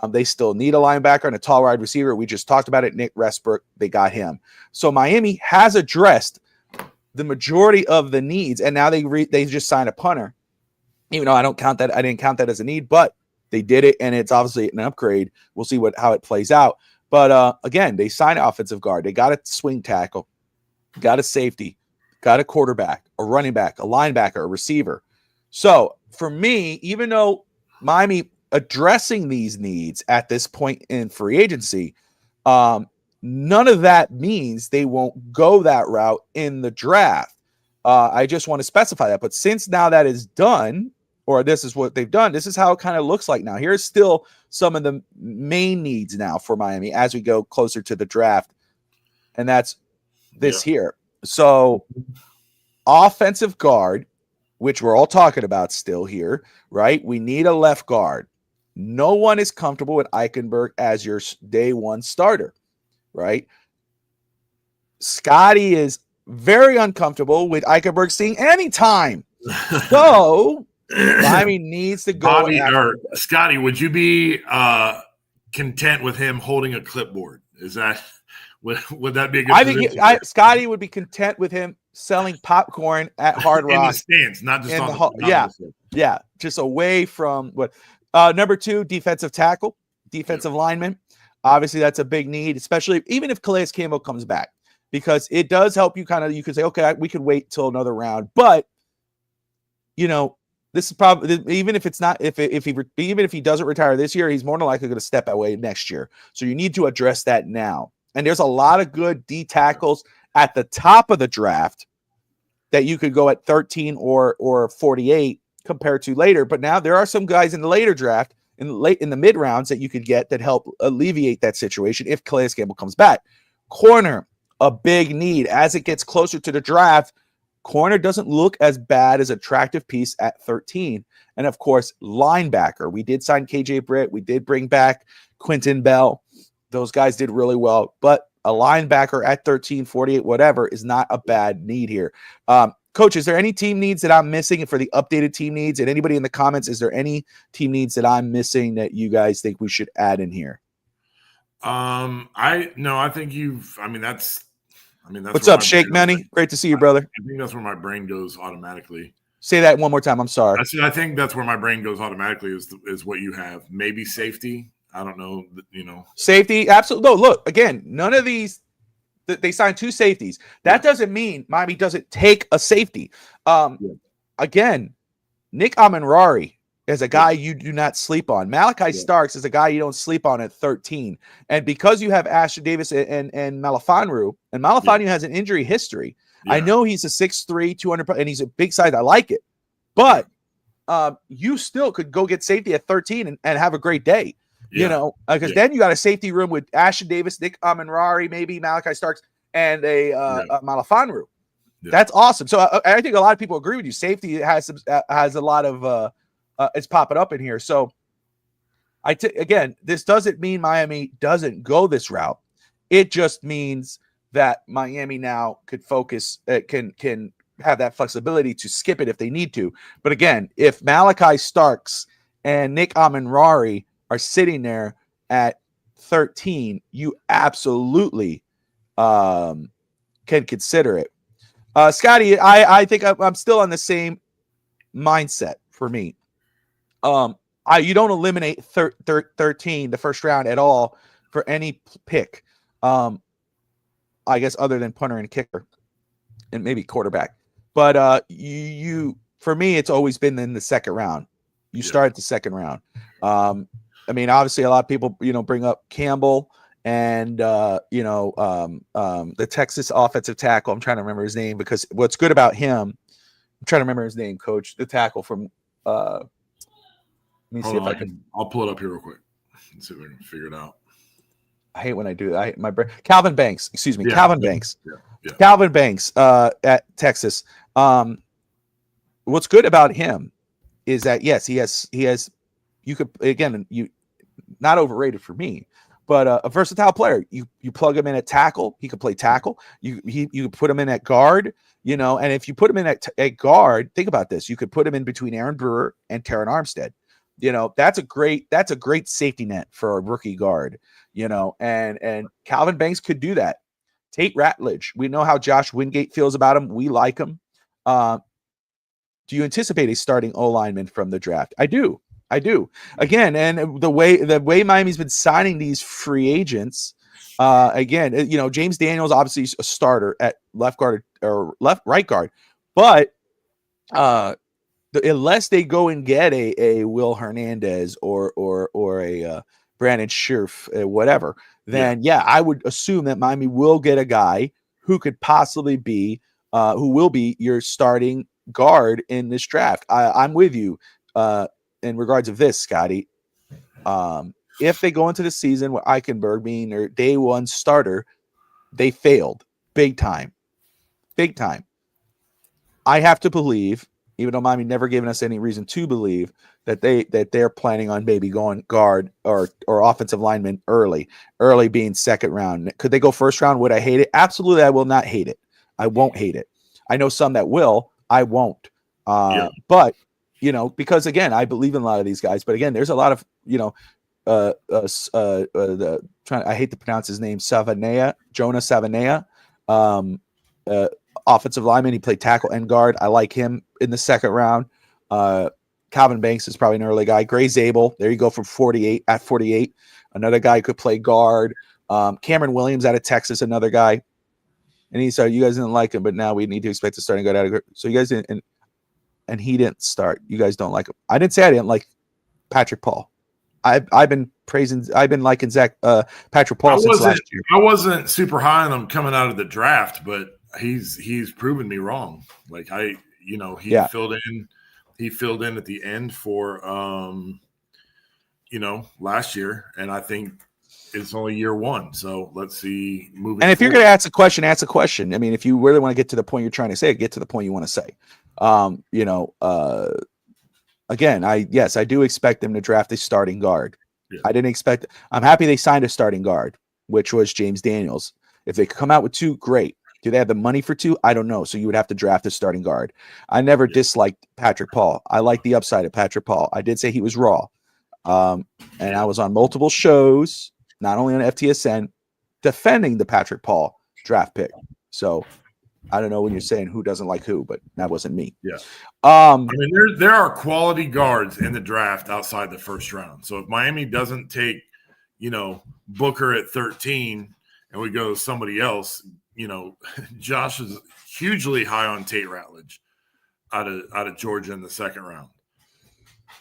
Speaker 1: They still need a linebacker and a tall wide receiver. We just talked about it. Nick Westbrook, they got him. So Miami has addressed the majority of the needs, and now they just signed a punter. even though I didn't count that as a need, but they did it, and it's obviously an upgrade. We'll see how it plays out. But again, they signed an offensive guard. They got a swing tackle, got a safety, got a quarterback, a running back, a linebacker, a receiver. So for me, even though Miami addressing these needs at this point in free agency, none of that means they won't go that route in the draft. I just want to specify that. But since now that is done, or this is what they've done, this is how it kind of looks like now. Here's still some of the main needs now for Miami as we go closer to the draft. And that's this here. So offensive guard, which we're all talking about still here, right? We need a left guard. No one is comfortable with Eichenberg as your day one starter, right? Scotty is very uncomfortable with Eichenberg seeing any time. So Miami needs to go.
Speaker 2: Bobby or Scotty, would you be content with him holding a clipboard? Is that would that be a good?
Speaker 1: I think Scotty would be content with him selling popcorn at Hard Rock
Speaker 2: in the stands, not just on
Speaker 1: the yeah, just away from what. Number 2, defensive tackle, defensive lineman. Obviously, that's a big need, especially even if Calais Campbell comes back, because it does help you you could say, okay, we could wait till another round. But, this is probably, even if it's not, even if he doesn't retire this year, he's more than likely going to step away next year. So you need to address that now. And there's a lot of good D tackles at the top of the draft that you could go at 13 or 48 compared to later. But now there are some guys in the later draft, in the mid rounds, that you could get that help alleviate that situation if Calais Campbell comes back. Corner, a big need. As it gets closer to the draft, corner doesn't look as bad as attractive piece at 13. And of course, linebacker. We did sign KJ Britt. We did bring back Quentin Bell. Those guys did really well. But a linebacker at 13, 48, whatever, is not a bad need here. Coach, is there any team needs that I'm missing? And for the updated team needs, and anybody in the comments, is there any team needs that I'm missing that you guys think we should add in here?
Speaker 2: I think that's
Speaker 1: what's up, Shake Manny? Great to see you, brother.
Speaker 2: I think that's where my brain goes automatically.
Speaker 1: Say that one more time. I'm sorry.
Speaker 2: I think that's where my brain goes automatically is what you have. Maybe safety. I don't know.
Speaker 1: Safety. Absolutely. No, look, again, none of these. They signed 2 safeties. That doesn't mean Miami doesn't take a safety. Again, Nick Amenrari is a guy you do not sleep on. Malachi Starks is a guy you don't sleep on at 13. And because you have Ashton Davis and Malifonwu, and Malifonwu has an injury history. I know he's a 6'3", 200, and he's a big size. I like it. But you still could go get safety at 13 and have a great day. Because then you got a safety room with Ashton Davis, Nick Amenrari, maybe Malachi Starks, and a Malifonwu. That's awesome. So I think a lot of people agree with you. Safety has a lot of it's popping up in here. So again, this doesn't mean Miami doesn't go this route. It just means that Miami now could focus, can have that flexibility to skip it if they need to. But again, if Malachi Starks and Nick Amenrari are sitting there at 13, you absolutely can consider it. Scotty, I think I'm still on the same mindset for me. You don't eliminate 13, the first round, at all for any pick. I guess other than punter and kicker and maybe quarterback. But for me, it's always been in the second round. You start at the second round. Obviously a lot of people, bring up Campbell and, the Texas offensive tackle. I'm trying to remember his name because what's good about him, I'm trying to remember his name, Coach, the tackle from, let me see if I can.
Speaker 2: I'll pull it up here real quick and see if I can figure it out.
Speaker 1: I hate when I do that. Calvin Banks, excuse me. Calvin Banks.
Speaker 2: Yeah.
Speaker 1: Calvin Banks at Texas. What's good about him is that, yes, he has, you could, again, not overrated for me, but a versatile player. You plug him in at tackle, he could play tackle. You put him in at guard, and if you put him in at guard, think about this. You could put him in between Aaron Brewer and Terran Armstead. That's a great safety net for a rookie guard, and Calvin Banks could do that. Tate Ratledge, we know how Josh Wingate feels about him. We like him. Do you anticipate a starting O lineman from the draft? I do. Again, and the way Miami's been signing these free agents, again, James Daniels obviously is a starter at left guard or right guard, but unless they go and get a Will Hernandez or a Brandon Scherf, whatever, then I would assume that Miami will get a guy who could possibly be who will be your starting guard in this draft. I'm with you in regards of this, Scotty. If they go into the season with Eichenberg being their day one starter, they failed big time. I have to believe, even though Miami never given us any reason to believe, that they're planning on maybe going guard or offensive lineman early being second round. Could they go first round? Would I hate it? Absolutely, I will not hate it. I won't hate it. I know some that will. I won't. But because again, I believe in a lot of these guys. But again, there's a lot of I hate to pronounce his name, Jonah Savanea. Offensive lineman. He played tackle and guard. I like him in the second round. Calvin Banks is probably an early guy. Gray Zabel, there you go, from 48. Another guy who could play guard. Cameron Williams out of Texas, another guy. And he said, you guys didn't like him, but now we need to expect to start and go out of. So you guys didn't, and he didn't start. You guys don't like him. I didn't say I didn't like Patrick Paul. I've been liking Patrick Paul since last year.
Speaker 2: I wasn't super high on him coming out of the draft, but he's proven me wrong. Like filled in at the end for last year, and I think it's only year one. So let's see moving.
Speaker 1: And if you're going to ask a question. I mean, if you really want to get to the point you're trying to say, get to the point you want to say. Again, I do expect them to draft a starting guard. Yeah. I'm happy they signed a starting guard, which was James Daniels. If they could come out with two, great. Do they have the money for two? I don't know. So you would have to draft a starting guard. I never disliked Patrick Paul. I like the upside of Patrick Paul. I did say he was raw. And I was on multiple shows, not only on FTSN, defending the Patrick Paul draft pick. So I don't know when you're saying who doesn't like who, but that wasn't me.
Speaker 2: Yeah. I mean, there are quality guards in the draft outside the first round. So if Miami doesn't take, Booker at 13 and we go to somebody else, Josh is hugely high on Tate Ratledge out of Georgia in the second round.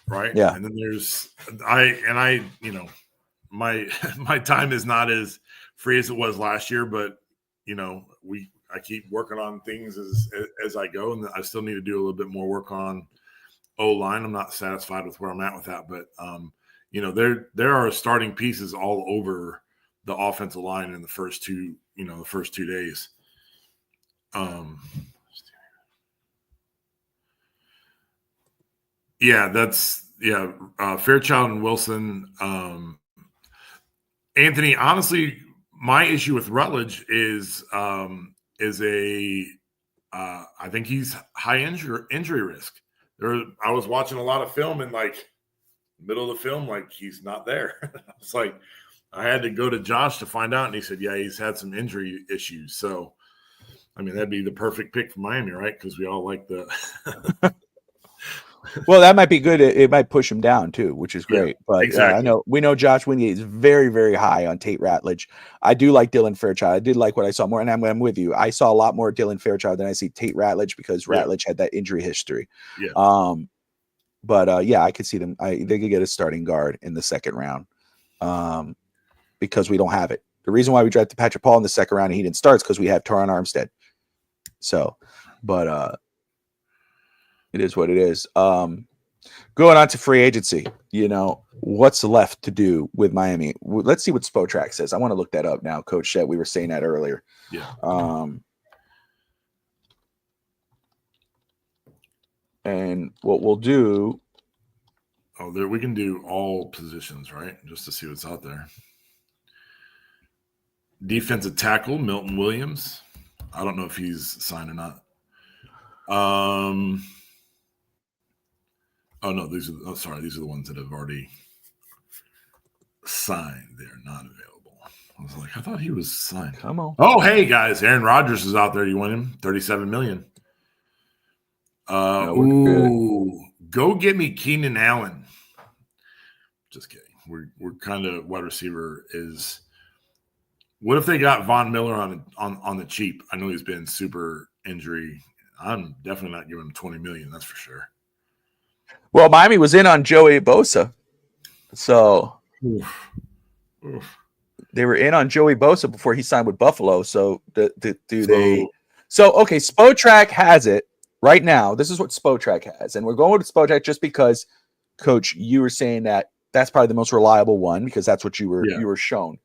Speaker 2: Right.
Speaker 1: Yeah.
Speaker 2: And then there's my time is not as free as it was last year, but I keep working on things as I go, and I still need to do a little bit more work on O-line. I'm not satisfied with where I'm at with that, but there are starting pieces all over the offensive line in the first two days. Fairchild and Wilson. Anthony, honestly, my issue with Rutledge is I think he's high injury risk. I was watching a lot of film and middle of the film, he's not there. It's like I had to go to Josh to find out, and he said, yeah, he's had some injury issues. So, I mean, that'd be the perfect pick for Miami, right? Because we all like the
Speaker 1: Well, that might be good. It might push him down too, which is great. Yeah, but exactly. We know Josh Wingate is very, very high on Tate Ratledge. I do like Dylan Fairchild. I did like what I saw more, and I'm with you. I saw a lot more Dylan Fairchild than I see Tate Ratledge because Ratledge had that injury history. Yeah. I could see them. They could get a starting guard in the second round, because we don't have it. The reason why we drafted Patrick Paul in the second round and he didn't start is because we have Taron Armstead. So, but it is what it is. Going on to free agency, what's left to do with Miami? Let's see what Spotrac says. I want to look that up now, Coach Shet. We were saying that earlier.
Speaker 2: Yeah.
Speaker 1: And what we'll do.
Speaker 2: Oh, there we can do all positions, right? Just to see what's out there. Defensive tackle, Milton Williams. I don't know if he's signed or not. Oh no, these are the ones that have already signed. They're not available. I was like, I thought he was signed.
Speaker 1: Come on.
Speaker 2: Oh, hey guys, Aaron Rodgers is out there. You want him? $37 million. Go get me Keenan Allen. Just kidding. We're kind of wide receiver is. What if they got Von Miller on the cheap? I know he's been super injury. I'm definitely not giving him $20 million. That's for sure.
Speaker 1: Well, Miami was in on Joey Bosa, so they were in on Joey Bosa before he signed with Buffalo. So okay, Spotrac has it right now. This is what Spotrac has, and we're going with Spotrac just because, Coach, you were saying that that's probably the most reliable one because that's what you were shown.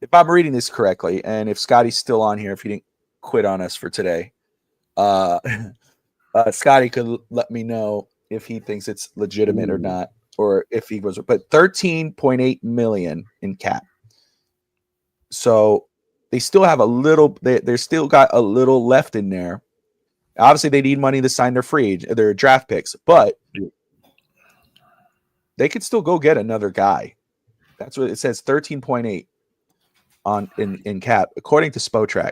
Speaker 1: If I'm reading this correctly, and if Scotty's still on here, if he didn't quit on us for today, Scotty could let me know if he thinks it's legitimate or not, or if he was. But 13.8 million in cap. So they still have a little. They're still got a little left in there. Obviously, they need money to sign their draft picks, but they could still go get another guy. That's what it says. 13.8 in cap, according to Spotrac.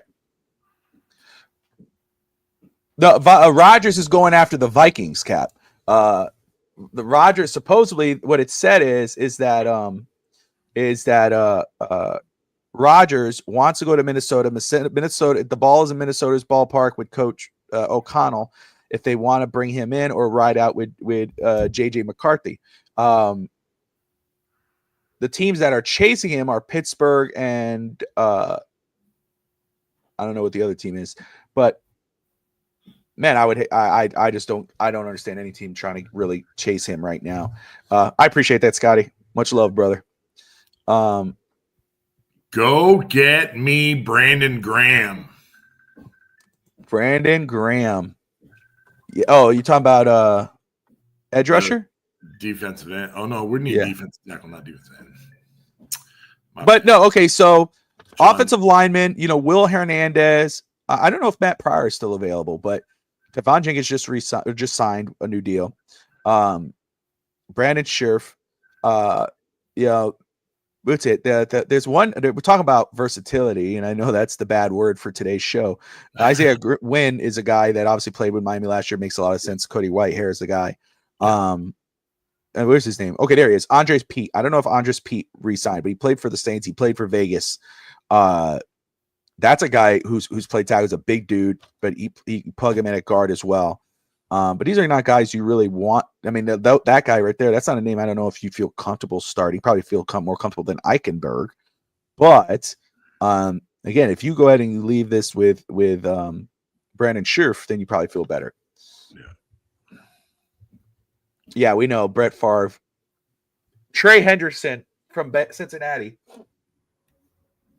Speaker 1: Rodgers is going after the Vikings cap. The Rodgers supposedly what it said is that Rodgers wants to go to Minnesota. Minnesota, the ball is in Minnesota's ballpark with Coach O'Connell if they want to bring him in or ride out with JJ McCarthy. The teams that are chasing him are Pittsburgh and I don't know what the other team is, but man, I don't understand any team trying to really chase him right now. I appreciate that, Scotty. Much love, brother.
Speaker 2: Go get me Brandon Graham.
Speaker 1: Brandon Graham. Yeah. Oh, you talking about edge rusher?
Speaker 2: Defensive end. Oh no, we need defensive tackle, not defensive end.
Speaker 1: But no, okay. So offensive lineman, Will Hernandez. I don't know if Matt Pryor is still available, but Tevon Jenkins just signed a new deal. Brandon Scherf. That's it. There's one. We're talking about versatility, and I know that's the bad word for today's show. Isaiah Wynn is a guy that obviously played with Miami last year. Makes a lot of sense. Cody Whitehair is the guy. And where's his name? Okay, there he is. Andres Pete. I don't know if Andres Pete re-signed, but he played for the Saints. He played for Vegas. That's a guy who's played tag. He's a big dude, but he plug him in at guard as well. But these are not guys you really want. I mean, that guy right there, that's not a name I don't know if you feel comfortable starting. Probably feel more comfortable than Eichenberg. But again, if you go ahead and you leave this with Brandon Scherf, then you probably feel better. Yeah, we know Brett Favre. Trey Hendrickson from Cincinnati,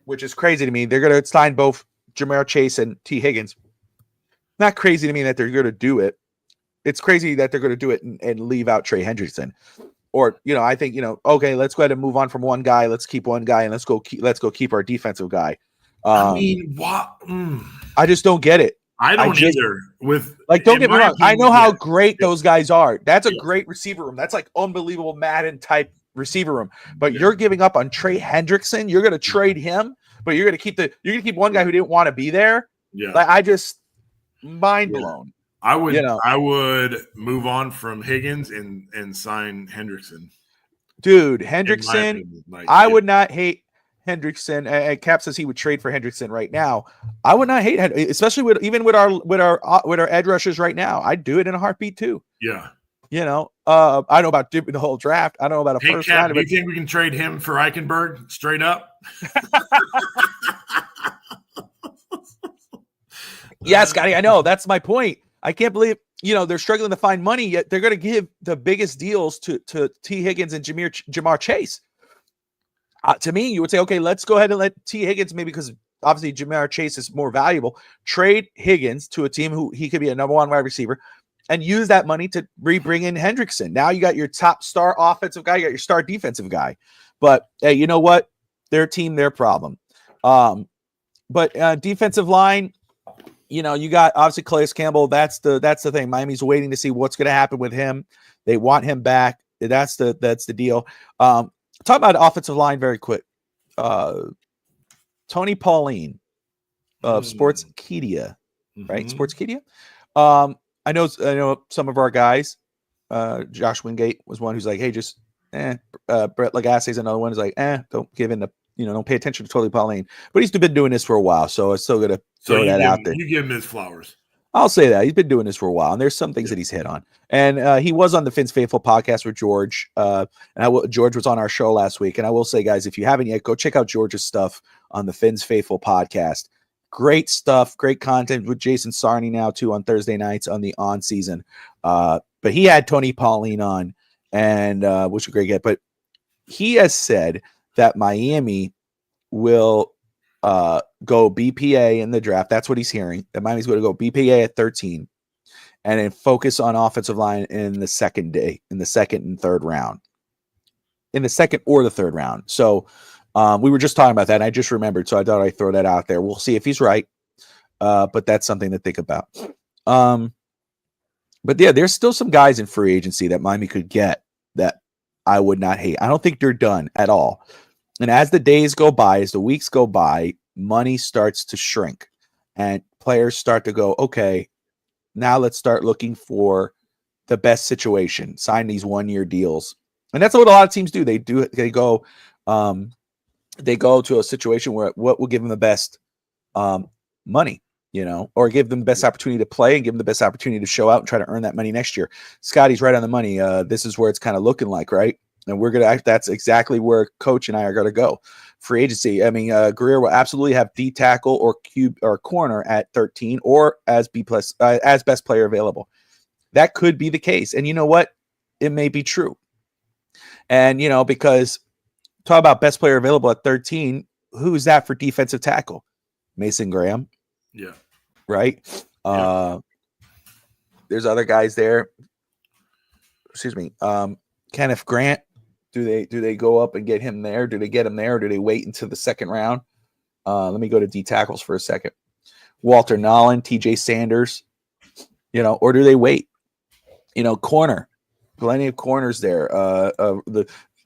Speaker 1: which is crazy to me. They're going to sign both Jamar Chase and T. Higgins. Not crazy to me that they're going to do it. It's crazy that they're going to do it and leave out Trey Hendrickson. Or, I think, okay, let's go ahead and move on from one guy. Let's keep one guy and let's go keep our defensive guy.
Speaker 2: I mean, what?
Speaker 1: I just don't get it.
Speaker 2: I don't either.
Speaker 1: Don't get me wrong. I know how great those guys are. That's a great receiver room. That's like unbelievable Madden type receiver room. But you're giving up on Trey Hendrickson. You're going to trade him, but you're going to keep one guy who didn't want to be there. Yeah. I just mind blown.
Speaker 2: I would move on from Higgins and sign Hendrickson.
Speaker 1: Dude, Hendrickson. I would not hate Hendrickson. And Cap says he would trade for Hendrickson right now. I would not hate, especially with our edge rushers right now. I'd do it in a heartbeat too.
Speaker 2: Yeah.
Speaker 1: I don't know about the whole draft. I don't know about a first round.
Speaker 2: Do you think we can trade him for Eichenberg straight up?
Speaker 1: Yeah, Scotty, I know. That's my point. I can't believe, they're struggling to find money, yet they're going to give the biggest deals to T. Higgins and Jamar Chase. To me, you would say, okay, let's go ahead and let T. Higgins, maybe because obviously Jamar Chase is more valuable, trade Higgins to a team who he could be a number one wide receiver and use that money to bring in Hendrickson. Now you got your top star offensive guy, you got your star defensive guy. But hey, you know what? Their team, their problem. But defensive line, you got obviously Calais Campbell. That's the thing. Miami's waiting to see what's going to happen with him. They want him back. That's the deal. Talk about offensive line very quick. Tony Pauline of Sportskeeda, right? Sportskeeda. I know some of our guys. Josh Wingate was one who's like, hey, just Brett Lagasse is another one who's like, don't give in to, don't pay attention to Totally Pauline. But he's been doing this for a while, so it's still gonna throw that out there.
Speaker 2: You give him his flowers.
Speaker 1: I'll say that. He's been doing this for a while, and there's some things that he's hit on. And he was on the Finn's Faithful podcast with George. George was on our show last week. And I will say, guys, if you haven't yet, go check out George's stuff on the Finn's Faithful podcast. Great stuff, great content with Jason Sarney now, too, on Thursday nights on the On Season. But he had Tony Pauline on, and which was a great get. But he has said that Miami will go BPA in the draft. That's what he's hearing. That Miami's going to go BPA at 13 and then focus on offensive line in the second and third round. In the second or the third round. So we were just talking about that, and I just remembered, so I thought I'd throw that out there. We'll see if he's right, but that's something to think about. But yeah, there's still some guys in free agency that Miami could get that I would not hate. I don't think they're done at all. And as the days go by, as the weeks go by, money starts to shrink and players start to go, okay, now let's start looking for the best situation, sign these 1-year deals. And that's what a lot of teams do. They go to a situation where what will give them the best money, or give them the best opportunity to play and give them the best opportunity to show out and try to earn that money next year. Scotty's right on the money. This is where it's kind of looking like, right? And that's exactly where Coach and I are going to go. Free agency. I mean, Greer will absolutely have D tackle or cube or corner at 13 or as as best player available. That could be the case. And you know what? It may be true. And, because talk about best player available at 13, who's that for defensive tackle? Mason Graham.
Speaker 2: Yeah.
Speaker 1: Right.
Speaker 2: Yeah.
Speaker 1: There's other guys there. Excuse me. Kenneth Grant. Do they go up and get him there? Do they get him there? Or do they wait until the second round? Let me go to D tackles for a second. Walter Nolan, TJ Sanders, or do they wait? Corner, plenty of corners there.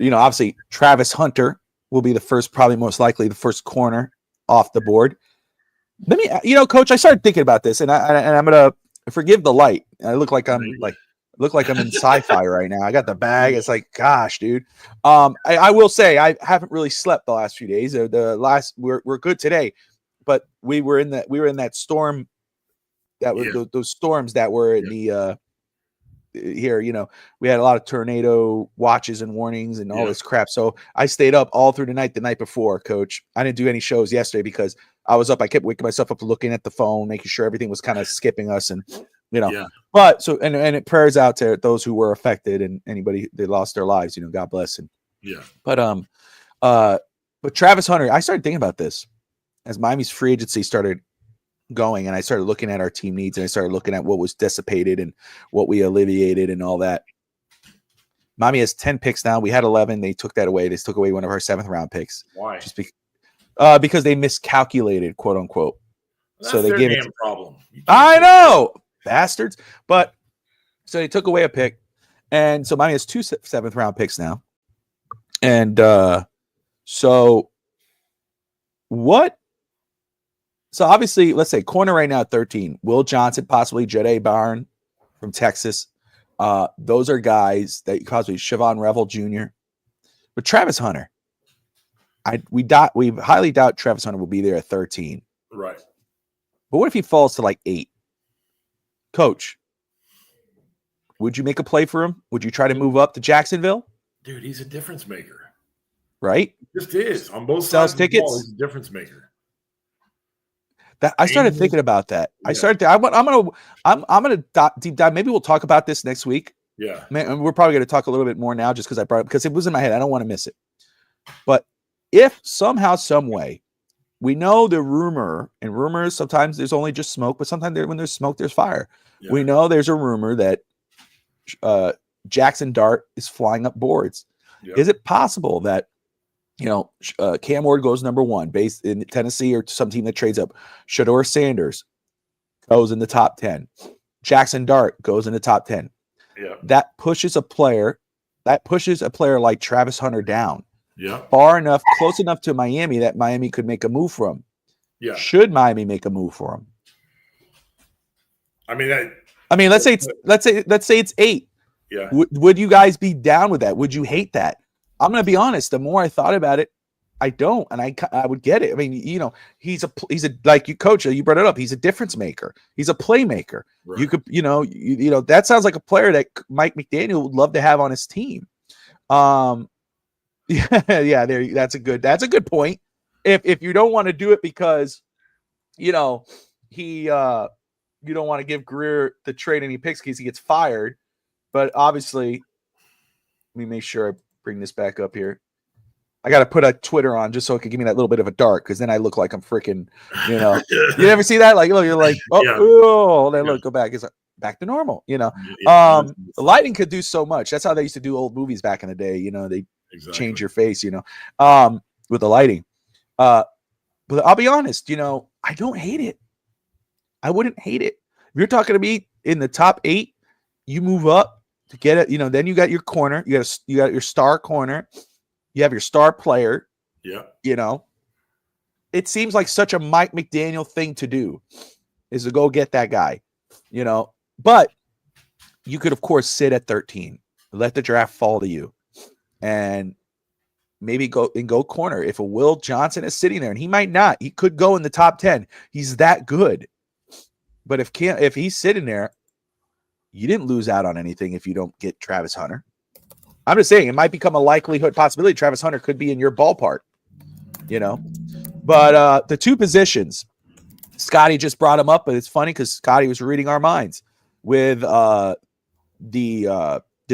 Speaker 1: Obviously Travis Hunter will be the first, probably most likely the first corner off the board. Let me, Coach, I started thinking about this, and I'm gonna forgive the light. I look like I'm in sci-fi right now. I got the bag. It's like, gosh, dude. I will say I haven't really slept the last few days. We're good today, but we were in that storm. That were those storms that were in the here. We had a lot of tornado watches and warnings and all this crap. So I stayed up all through the night before, Coach. I didn't do any shows yesterday because I was up. I kept waking myself up looking at the phone, making sure everything was kind of skipping us and. But so and it prayers out to those who were affected and anybody they lost their lives, God bless. And but Travis Hunter, I started thinking about this as Miami's free agency started going, and I started looking at our team needs, and I started looking at what was dissipated and what we alleviated and all that. Miami has 10 picks now. We had 11. They took that away. They took away one of our 7th round picks.
Speaker 2: Why?
Speaker 1: Just because they miscalculated, quote unquote.
Speaker 2: That's
Speaker 1: so they
Speaker 2: their
Speaker 1: gave
Speaker 2: damn
Speaker 1: it.
Speaker 2: Problem.
Speaker 1: I know. Bastards. But so they took away a pick, and so Miami has 2 7th round picks now. And so obviously, let's say corner right now at 13, Will Johnson, possibly Jede Barn from Texas. Those are guys that possibly Siobhan Revel Jr. But Travis Hunter, we highly doubt Travis Hunter will be there at 13.
Speaker 2: Right.
Speaker 1: But what if he falls to like 8? Coach, would you make a play for him? Would you try to move up to Jacksonville?
Speaker 2: Dude, he's a difference maker.
Speaker 1: Right?
Speaker 2: He just is. On both
Speaker 1: Sells
Speaker 2: sides
Speaker 1: tickets.
Speaker 2: Of the ball, he's a difference maker.
Speaker 1: I started thinking about that. Yeah. I'm gonna deep dive. Maybe we'll talk about this next week.
Speaker 2: Yeah.
Speaker 1: Man, we're probably gonna talk a little bit more now just because I brought it because it was in my head. I don't want to miss it. But if somehow, some way, we know the rumor, and rumors sometimes there's only just smoke, but sometimes when there's smoke, there's fire. Yeah. We know there's a rumor that Jackson Dart is flying up boards. Yeah. Is it possible that Cam Ward goes number 1 based in Tennessee or some team that trades up? Shador Sanders goes in the top 10. Jackson Dart goes in the top 10.
Speaker 2: Yeah.
Speaker 1: That pushes a player like Travis Hunter down.
Speaker 2: Yeah.
Speaker 1: Close enough to Miami that Miami could make a move for him.
Speaker 2: Yeah.
Speaker 1: Should Miami make a move for him?
Speaker 2: I mean,
Speaker 1: let's say it's 8.
Speaker 2: Yeah.
Speaker 1: Would you guys be down with that? Would you hate that? I'm gonna be honest. The more I thought about it, I don't, and I would get it. I mean, he's a like you, coach. You brought it up. He's a difference maker. He's a playmaker. Right. You could, that sounds like a player that Mike McDaniel would love to have on his team. Yeah. That's a good point. If you don't want to do it because, he you don't want to give Greer the trade any picks because he gets fired. But obviously, let me make sure I bring this back up here. I got to put a Twitter on just so it can give me that little bit of a dark, because then I look like I'm freaking, You ever see that? Like, you're like, then look, go back. It's like, back to normal, The lighting could do so much. That's how they used to do old movies back in the day. They change your face, with the lighting. But I'll be honest, I don't hate it. I wouldn't hate it. If you're talking to me in the top 8, you move up to get it. Then you got your corner. You got your star corner. You have your star player.
Speaker 2: Yeah.
Speaker 1: It seems like such a Mike McDaniel thing to do, is to go get that guy, But you could, of course, sit at 13, let the draft fall to you, and maybe go corner. If a Will Johnson is sitting there, and he might not, he could go in the top 10. He's that good. But if he's sitting there, you didn't lose out on anything if you don't get Travis Hunter. I'm just saying it might become a likelihood possibility. Travis Hunter could be in your ballpark, But the two positions, Scotty just brought him up, but it's funny because Scotty was reading our minds with the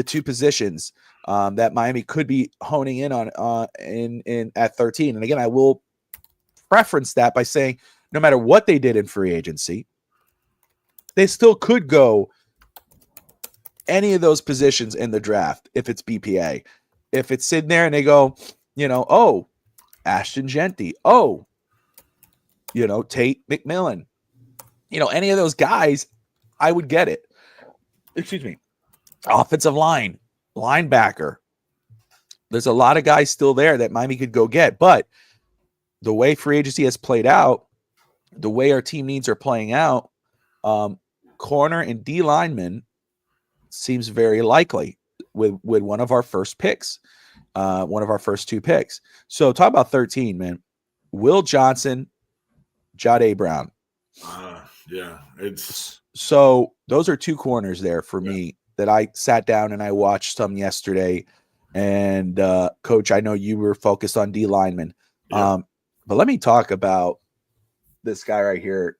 Speaker 1: two positions that Miami could be honing in on in at 13. And again, I will preference that by saying no matter what they did in free agency, they still could go any of those positions in the draft if it's BPA. If it's sitting there and they go, Ashton Genty, Tate McMillan, any of those guys, I would get it. Excuse me. Offensive line, linebacker. There's a lot of guys still there that Miami could go get, but the way free agency has played out, the way our team needs are playing out, corner and D lineman seems very likely with one of our first picks, one of our first 2 picks. So talk about 13, man. Will Johnson, Jahdae Brown.
Speaker 2: Yeah, it's
Speaker 1: so those are 2 corners there for me that I sat down and I watched some yesterday. And Coach, I know you were focused on D lineman, but let me talk about this guy right here.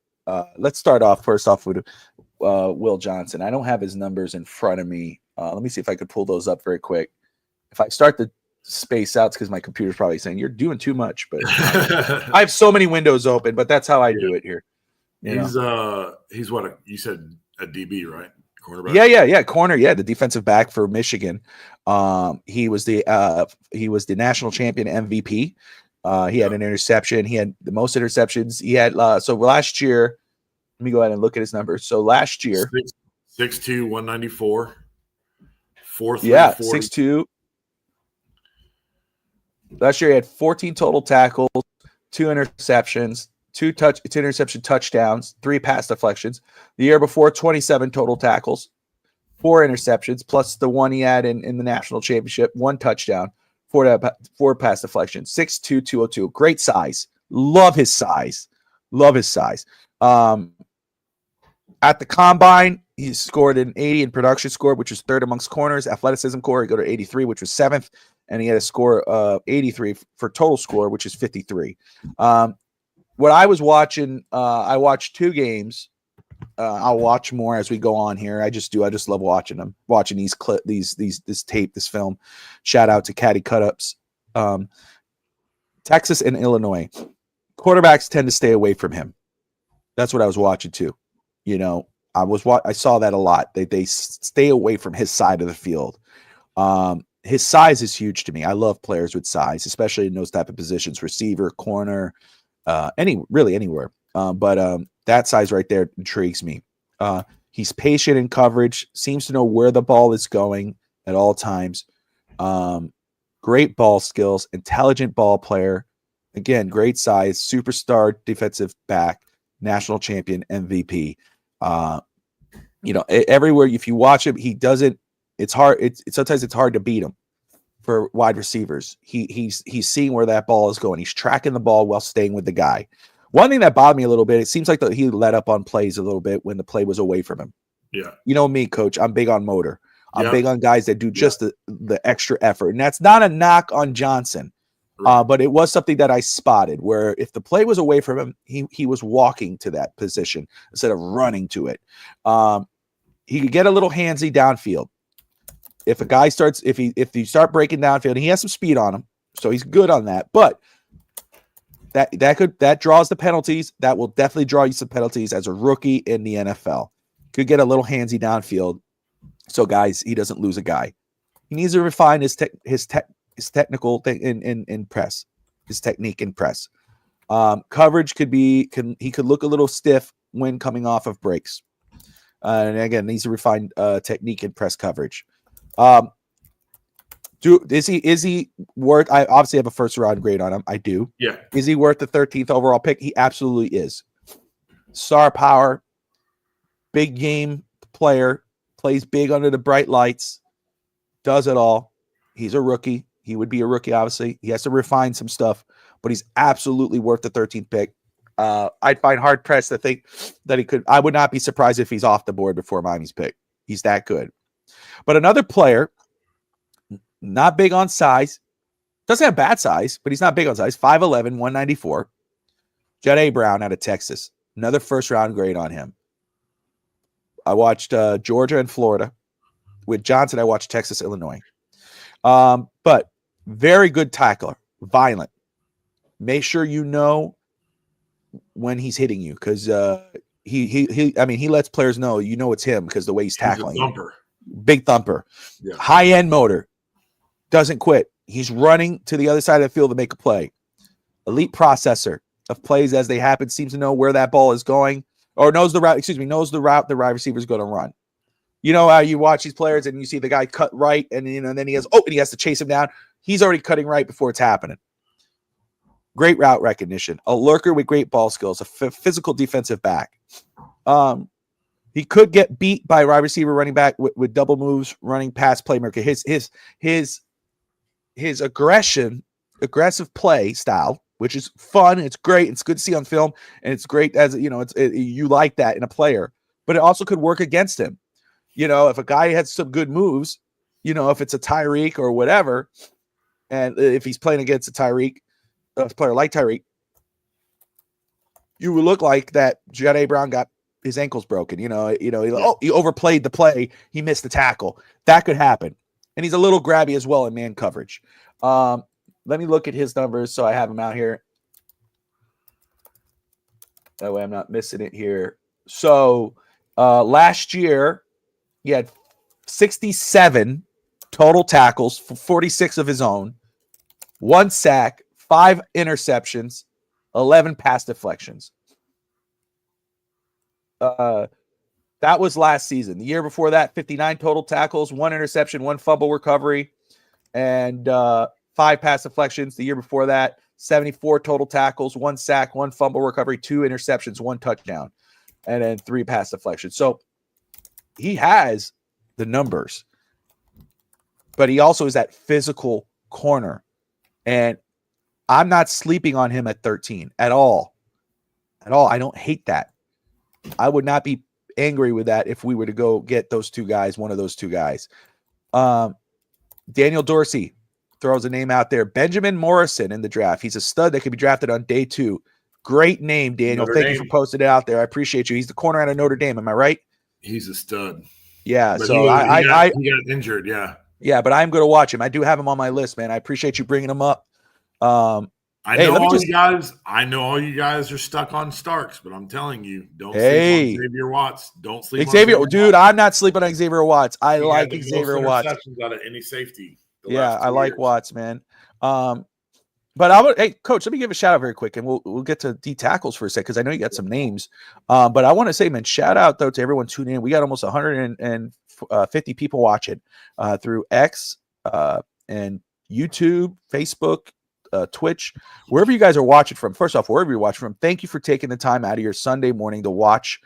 Speaker 1: Let's start off first off with Will Johnson. I don't have his numbers in front of me. Let me see if I could pull those up very quick. If I start to space out, it's because my computer's probably saying you're doing too much. But I have so many windows open. But that's how I do it here.
Speaker 2: He's what you said, a DB, right? Cornerback.
Speaker 1: Yeah. Corner. Yeah, the defensive back for Michigan. He was the national champion MVP. He had an interception. He had the most interceptions. He had so last year. Let me go ahead and look at his numbers. So last year,
Speaker 2: 6'2", 194, 4'3",
Speaker 1: 6'2". Last year he had 14 total tackles, 2 interceptions, 2 interception touchdowns, 3 pass deflections. The year before, 27 total tackles, 4 interceptions, plus the one he had in the national championship, 1 touchdown, 4 pass deflections, 6'2", 202. Great size. Love his size. At the combine, he scored an 80 in production score, which was 3rd amongst corners. Athleticism score, he got to 83, which was 7th. And he had a score of 83 for total score, which is 53. What I was watching, I watched 2 games. I'll watch more as we go on here. I just love watching them, watching this tape, this film. Shout out to Caddy Cutups. Texas and Illinois. Quarterbacks tend to stay away from him. That's what I was watching too. I saw that a lot. They stay away from his side of the field. His size is huge to me. I love players with size, especially in those type of positions, receiver, corner, anywhere. But that size right there intrigues me. He's patient in coverage, seems to know where the ball is going at all times. Great ball skills, intelligent ball player. Again, great size, superstar defensive back, national champion, MVP. everywhere if you watch him, he doesn't. It's hard. Sometimes it's hard to beat him for wide receivers. He's seeing where that ball is going. He's tracking the ball while staying with the guy. One thing that bothered me a little bit, it seems like he let up on plays a little bit when the play was away from him.
Speaker 2: Yeah.
Speaker 1: You know me, coach. I'm big on motor. I'm big on guys that do just the extra effort. And that's not a knock on Johnson. Right. But it was something that I spotted where if the play was away from him, he was walking to that position instead of running to it. He could get a little handsy downfield. If a guy starts, if you start breaking downfield, and he has some speed on him, so he's good on that. But that draws the penalties. That will definitely draw you some penalties as a rookie in the NFL. Could get a little handsy downfield. So guys, he doesn't lose a guy. He needs to refine his technical thing in press, his technique in press. Coverage he could look a little stiff when coming off of breaks. And again, needs to refine technique in press coverage. Is he worth? I obviously have a first round grade on him. I do.
Speaker 2: Yeah.
Speaker 1: Is he worth the 13th overall pick? He absolutely is. Star power, big game player, plays big under the bright lights, does it all. He's a rookie. He would be a rookie, obviously. He has to refine some stuff, but he's absolutely worth the 13th pick. I'd find hard pressed to think that he could. I would not be surprised if he's off the board before Miami's pick. He's that good. But another player, not big on size, doesn't have bad size, but he's not big on size. 5'11", 194. Jahdae Brown out of Texas. Another first round grade on him. I watched Georgia and Florida. With Johnson, I watched Texas, Illinois. But very good tackler, violent. Make sure you know when he's hitting you, because he lets players know it's him because the way he's tackling. Big thumper. Yeah. High end motor. Doesn't quit. He's running to the other side of the field to make a play. Elite processor of plays as they happen. Seems to know where that ball is going, or knows the route the wide receiver is going to run. You know how you watch these players and you see the guy cut right, and then he has to chase him down. He's already cutting right before it's happening. Great route recognition, a lurker with great ball skills, a physical defensive back. He could get beat by wide receiver, running back with double moves, running pass playmaker. His aggressive play style, which is fun. It's great. It's good to see on film, and it's great as you like that in a player. But it also could work against him. If a guy has some good moves, if it's a Tyreek or whatever, and if he's playing against a player like Tyreek, you would look like that Jahdae Brown got his ankles broken. He overplayed the play. He missed the tackle. That could happen. And he's a little grabby as well in man coverage. Let me look at his numbers so I have him out here. That way I'm not missing it here. So last year, he had 67 total tackles, 46 of his own, 1 sack, 5 interceptions, 11 pass deflections. That was last season. The year before that, 59 total tackles, 1 interception, 1 fumble recovery, and 5 pass deflections. The year before that, 74 total tackles, 1 sack, 1 fumble recovery, 2 interceptions, 1 touchdown, and then 3 pass deflections. So he has the numbers, but he also is that physical corner. And I'm not sleeping on him at 13 at all. I don't hate that. I would not be angry with that if we were to go get those two guys, one of those two guys. Daniel Dorsey throws a name out there. Benjamin Morrison in the draft. He's a stud that could be drafted on day 2. Great name, Daniel. Thank you for posting it out there. I appreciate you. He's the corner out of Notre Dame. Am I right?
Speaker 2: He's a stud.
Speaker 1: Yeah.
Speaker 2: But
Speaker 1: so
Speaker 2: he got injured. Yeah.
Speaker 1: Yeah, but I'm going to watch him. I do have him on my list, man. I appreciate you bringing him up.
Speaker 2: I know all you guys are stuck on Starks, but I'm telling you, don't sleep on Xavier Watts. Don't sleep on Xavier
Speaker 1: Watts. I'm not sleeping on Xavier Watts. I like Xavier Watts.
Speaker 2: Out of any safety.
Speaker 1: Yeah, I like Watts, man. But hey, Coach, let me give a shout out very quick, and we'll get to D tackles for a sec because I know you got some names. But I want to say, man, shout out though to everyone tuning in. We got almost 150 people watching through X and YouTube, Facebook, Twitch, wherever you guys are watching from. First off, wherever you're watching from, thank you for taking the time out of your Sunday morning to watch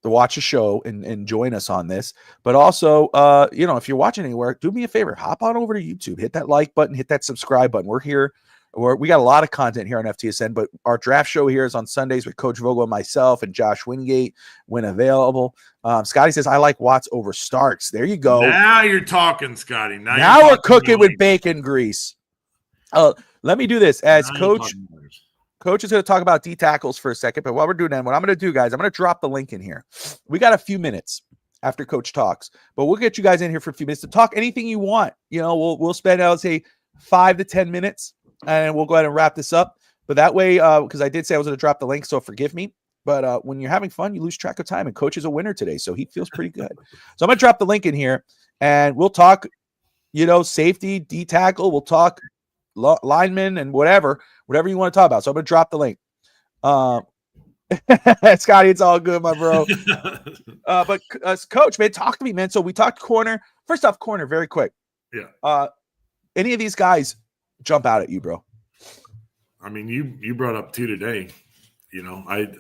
Speaker 1: to watch a show and join us on this. But also, if you're watching anywhere, do me a favor, hop on over to YouTube, hit that like button, hit that subscribe button. We're here. We got a lot of content here on FTSN, but our draft show here is on Sundays with Coach Vogel and myself and Josh Wingate when available. Scotty says, I like Watts over Starks. There you go.
Speaker 2: Now you're talking, Scotty.
Speaker 1: Now we're cooking with bacon grease. Let me do this as Coach is going to talk about D tackles for a second, but while we're doing that, what I'm going to do, guys, I'm going to drop the link in here. We got a few minutes after Coach talks, but we'll get you guys in here for a few minutes to talk anything you want. We'll spend, I would say, 5 to 10 minutes. And we'll go ahead and wrap this up. But that way, because I did say I was going to drop the link, so forgive me. But when you're having fun, you lose track of time. And Coach is a winner today, so he feels pretty good. So I'm going to drop the link in here, and we'll talk, safety, D tackle. We'll talk linemen and whatever you want to talk about. So I'm going to drop the link. Scotty, it's all good, my bro. But Coach, man, talk to me, man. So we talked corner. First off, corner, very quick.
Speaker 2: Yeah.
Speaker 1: Any of these guys jump out at you, bro?
Speaker 2: I mean, you brought up 2 today.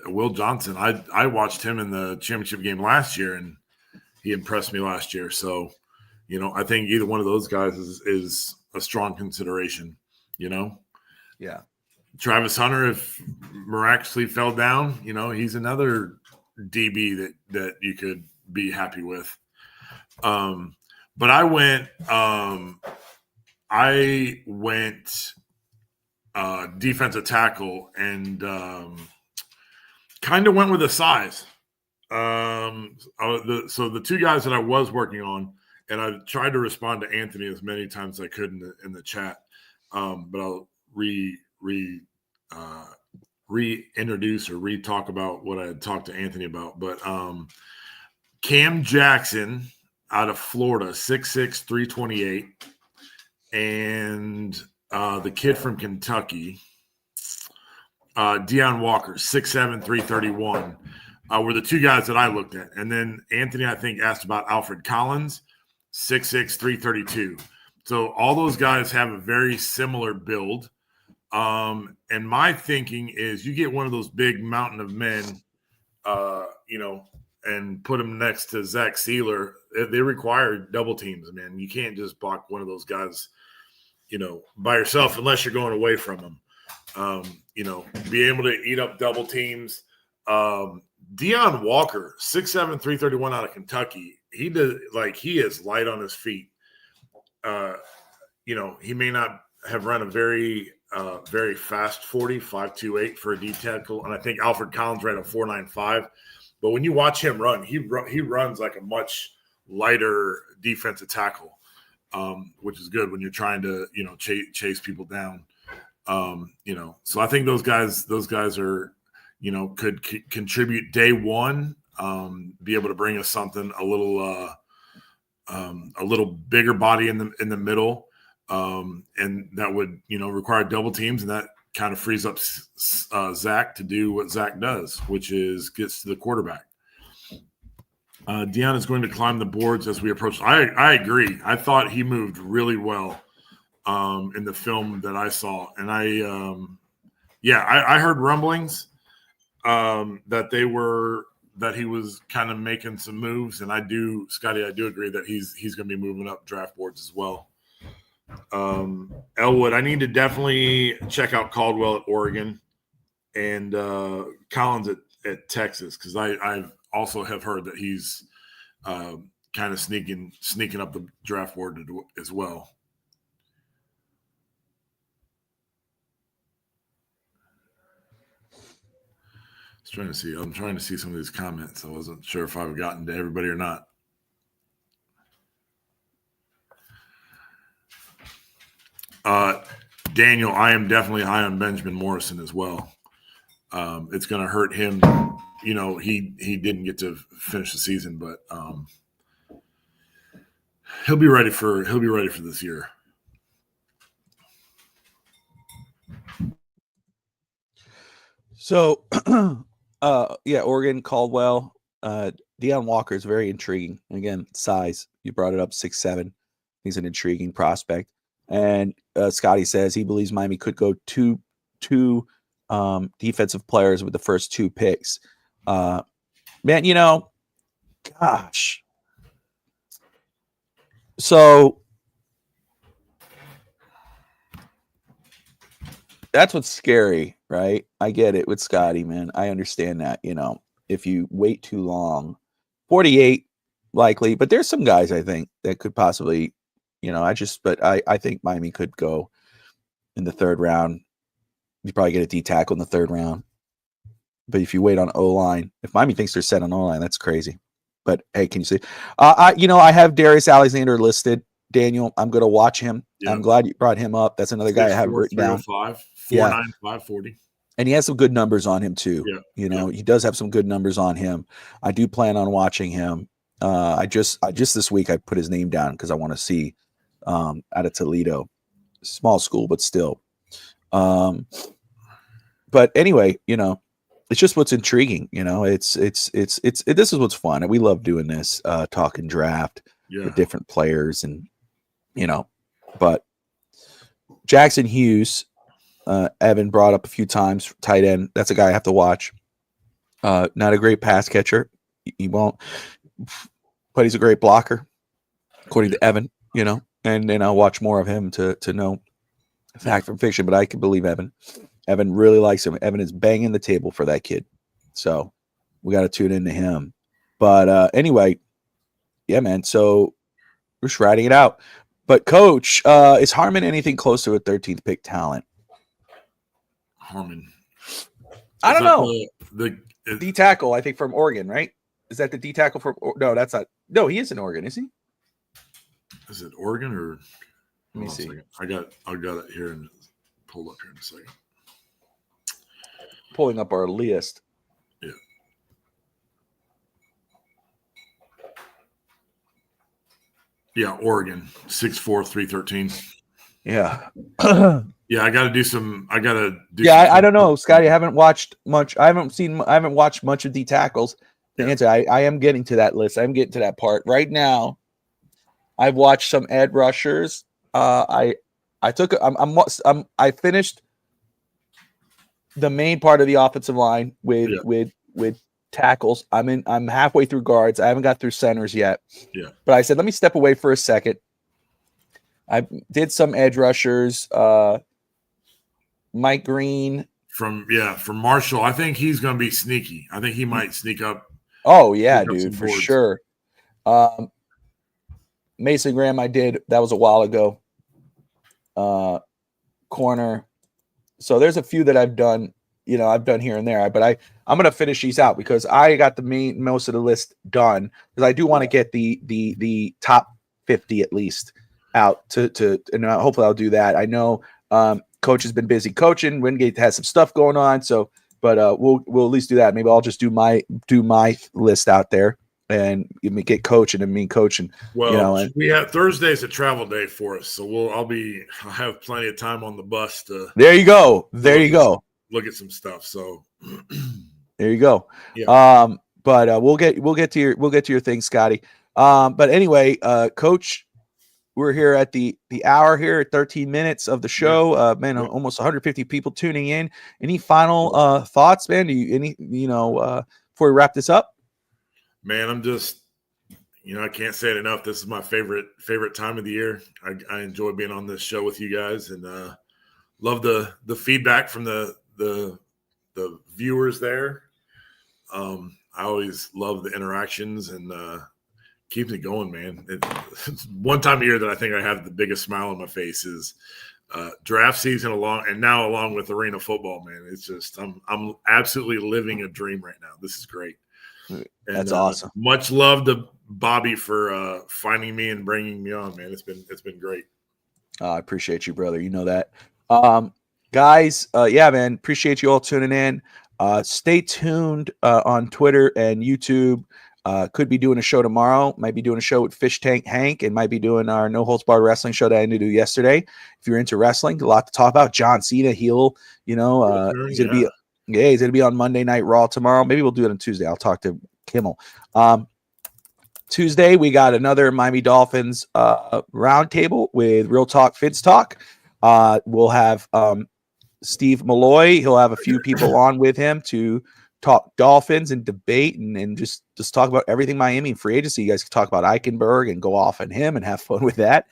Speaker 2: Will Johnson. I watched him in the championship game last year, and he impressed me last year. So, I think either one of those guys is a strong consideration.
Speaker 1: Yeah.
Speaker 2: Travis Hunter, if miraculously fell down, he's another DB that you could be happy with. But I went defensive tackle and kind of went with the size. So the 2 guys that I was working on, and I tried to respond to Anthony as many times as I could in the chat, but I'll reintroduce or re-talk about what I had talked to Anthony about. But Cam Jackson out of Florida, 6'6", 328. And the kid from Kentucky, Deion Walker, 6'7", 331, were the 2 guys that I looked at. And then Anthony, I think, asked about Alfred Collins, 6'6", 332. So all those guys have a very similar build. And my thinking is you get one of those big mountain of men, and put them next to Zach Sealer. They require double teams, man. You can't just block one of those guys by yourself unless you're going away from them. Be able to eat up double teams. Deion Walker, 6'7", 331 out of Kentucky. He is light on his feet. He may not have run a very fast 40, 5.28 for a D tackle. And I think Alfred Collins ran a 4.95. But when you watch him run, he runs like a much lighter defensive tackle. Which is good when you're trying to, chase people down. So I think those guys are, could contribute day one, be able to bring us something a little bigger body in the middle. And that would, require double teams, and that kind of frees up Zach to do what Zach does, which is gets to the quarterback. Deion is going to climb the boards as we approach. I agree. I thought he moved really well in the film that I saw. And I heard rumblings that he was kind of making some moves. And I do agree that he's going to be moving up draft boards as well. Elwood, I need to definitely check out Caldwell at Oregon and Collins at Texas, because I also have heard that he's kind of sneaking up the draft board as well. I'm trying to see some of these comments. I wasn't sure if I've gotten to everybody or not. Daniel, I am definitely high on Benjamin Morrison as well. It's going to hurt him. He didn't get to finish the season, but he'll be ready for this year.
Speaker 1: So, Oregon, Caldwell, Deion Walker is very intriguing. Again, size. You brought it up, 6'7". He's an intriguing prospect. And Scotty says he believes Miami could go two defensive players with the first 2 picks. Man, Gosh. So that's what's scary, right? I get it with Scotty, man. I understand that, if you wait too long, 48 likely, but there's some guys I think that could possibly, I think Miami could go in the third round. You probably get a D tackle in the third round. But if you wait on O-line, if Miami thinks they're set on O-line, that's crazy. But hey, can you see? I have Darius Alexander listed. Daniel, I'm going to watch him. Yep. I'm glad you brought him up. That's another guy I have written down.
Speaker 2: 4.95, 40.
Speaker 1: And he has some good numbers on him too.
Speaker 2: Yeah.
Speaker 1: He does have some good numbers on him. I do plan on watching him. I just this week I put his name down because I want to see out of Toledo, small school, but still. But anyway, it's just what's intriguing. This is what's fun. We love doing this, talking draft with different players, and but Jackson Hughes, Evan brought up a few times, tight end. That's a guy I have to watch. Not a great pass catcher. He won't, but he's a great blocker, according to Evan, and then I'll watch more of him to know fact from fiction, but I can believe Evan. Evan really likes him. Evan is banging the table for that kid. So we got to tune into him. But anyway, yeah, man. So we're just riding it out. But Coach, is Harmon anything close to a 13th pick talent?
Speaker 2: Harmon.
Speaker 1: I don't know.
Speaker 2: The
Speaker 1: D tackle, I think, from Oregon, right? Is that the D tackle from? No, that's not. No, he is in Oregon, is he?
Speaker 2: Is it Oregon or?
Speaker 1: Let me see.
Speaker 2: I got it here and pulled up here in a second.
Speaker 1: Pulling up our list.
Speaker 2: Yeah. Yeah, Oregon, 6'4", 313.
Speaker 1: Yeah.
Speaker 2: Yeah, I got to do some. I
Speaker 1: don't know, Scotty. I haven't watched much. I haven't watched much of D tackles. To answer, I am getting to that list. I'm getting to that part right now. I've watched some edge rushers. I finished the main part of the offensive line with tackles. I'm halfway through guards. I haven't got through centers yet.
Speaker 2: Yeah.
Speaker 1: But I said, let me step away for a second. I did some edge rushers. Mike Green
Speaker 2: from Marshall. I think he's going to be sneaky. I think he might sneak up.
Speaker 1: Oh yeah, dude, for sure. Mason Graham, that was a while ago. Corner. So there's a few that I've done, I've done here and there, but I'm going to finish these out because I got most of the list done because I do want to get the top 50 at least out and hopefully I'll do that. I know Coach has been busy coaching. Wingate has some stuff going on. So, but we'll at least do that. Maybe I'll just do my list out there and get coaching and me coaching.
Speaker 2: Well, we have Thursday's a travel day for us, so I'll have plenty of time on the bus to.
Speaker 1: There you go. Look
Speaker 2: at some stuff. So
Speaker 1: there you go.
Speaker 2: Yeah.
Speaker 1: But we'll get to your thing, Scotty. But anyway, Coach, we're here at the hour here at 13 minutes of the show. Almost 150 people tuning in. Any final thoughts, man? Before we wrap this up?
Speaker 2: Man, I'm just, I can't say it enough. This is my favorite time of the year. I enjoy being on this show with you guys, and love the feedback from the viewers there. I always love the interactions and keeps it going, man. It's one time of year that I think I have the biggest smile on my face is draft season along with arena football, man. It's just I'm absolutely living a dream right now. This is great. And,
Speaker 1: that's awesome.
Speaker 2: Much love to Bobby for finding me and bringing me on, man. It's been great.
Speaker 1: I appreciate you, brother. You know that. Guys, man, appreciate you all tuning in. Stay tuned on Twitter and YouTube. Could be doing a show tomorrow. Might be doing a show with Fish Tank Hank, and might be doing our No Holds Barred wrestling show that I did do yesterday. If you're into wrestling, a lot to talk about. John Cena, heel. He's gonna be on Monday Night Raw tomorrow. Maybe we'll do it on Tuesday. I'll talk to Kimmel. Tuesday we got another Miami Dolphins roundtable with Real Talk Fitz Talk. We'll have Steve Malloy. He'll have a few people on with him to talk Dolphins and debate and just talk about everything Miami and free agency. You guys can talk about Eichenberg and go off on him and have fun with that.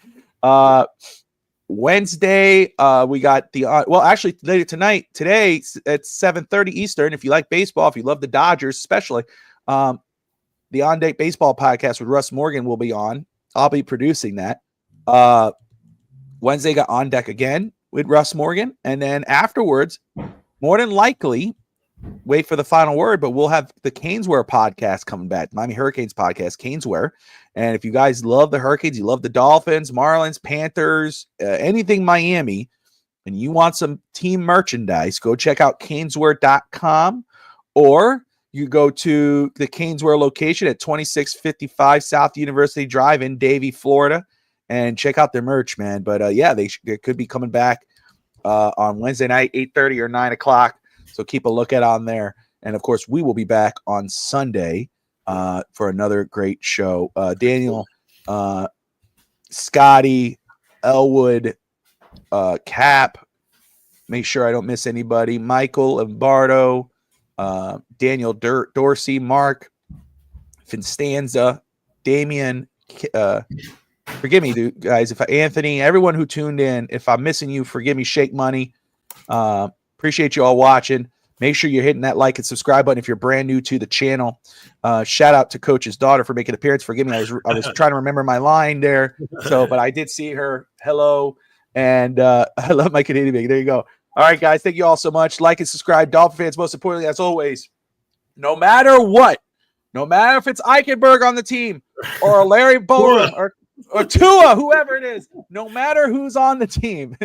Speaker 1: Wednesday, we got the actually today at 7:30 Eastern. If you like baseball, if you love the Dodgers, especially, the On Deck Baseball podcast with Russ Morgan will be on. I'll be producing that. Wednesday got On Deck again with Russ Morgan, and then afterwards, more than likely, wait for the final word, but we'll have the Caneswear podcast coming back, Miami Hurricanes podcast, Caneswear. And if you guys love the Hurricanes, you love the Dolphins, Marlins, Panthers, anything Miami, and you want some team merchandise, go check out caneswear.com, or you go to the Caneswear location at 2655 South University Drive in Davie, Florida, and check out their merch, man. But yeah, they could be coming back on Wednesday night, 8:30 or 9 o'clock. So keep a lookout on there. And, of course, we will be back on Sunday for another great show. Daniel, Scotty, Elwood, Cap, make sure I don't miss anybody, Michael, Lombardo, Daniel Dorsey, Mark, Finstanza, Damian, forgive me, guys, Anthony, everyone who tuned in, if I'm missing you, forgive me, Shake Money. Appreciate you all watching. Make sure you're hitting that like and subscribe button if you're brand new to the channel. Shout out to Coach's daughter for making an appearance. Forgive me, I was trying to remember my line there. But I did see her. Hello, and I love my Canadian bag. There you go. All right, guys, thank you all so much. Like and subscribe, Dolphin fans. Most importantly, as always, no matter what, no matter if it's Eichenberg on the team or Larry Bowen or Tua, whoever it is, no matter who's on the team.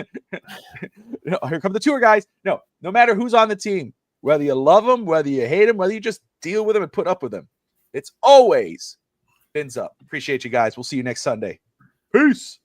Speaker 1: Here come the tour guys. No matter who's on the team, whether you love them, whether you hate them, whether you just deal with them and put up with them, it's always fins up. Appreciate you guys. We'll see you next Sunday. Peace.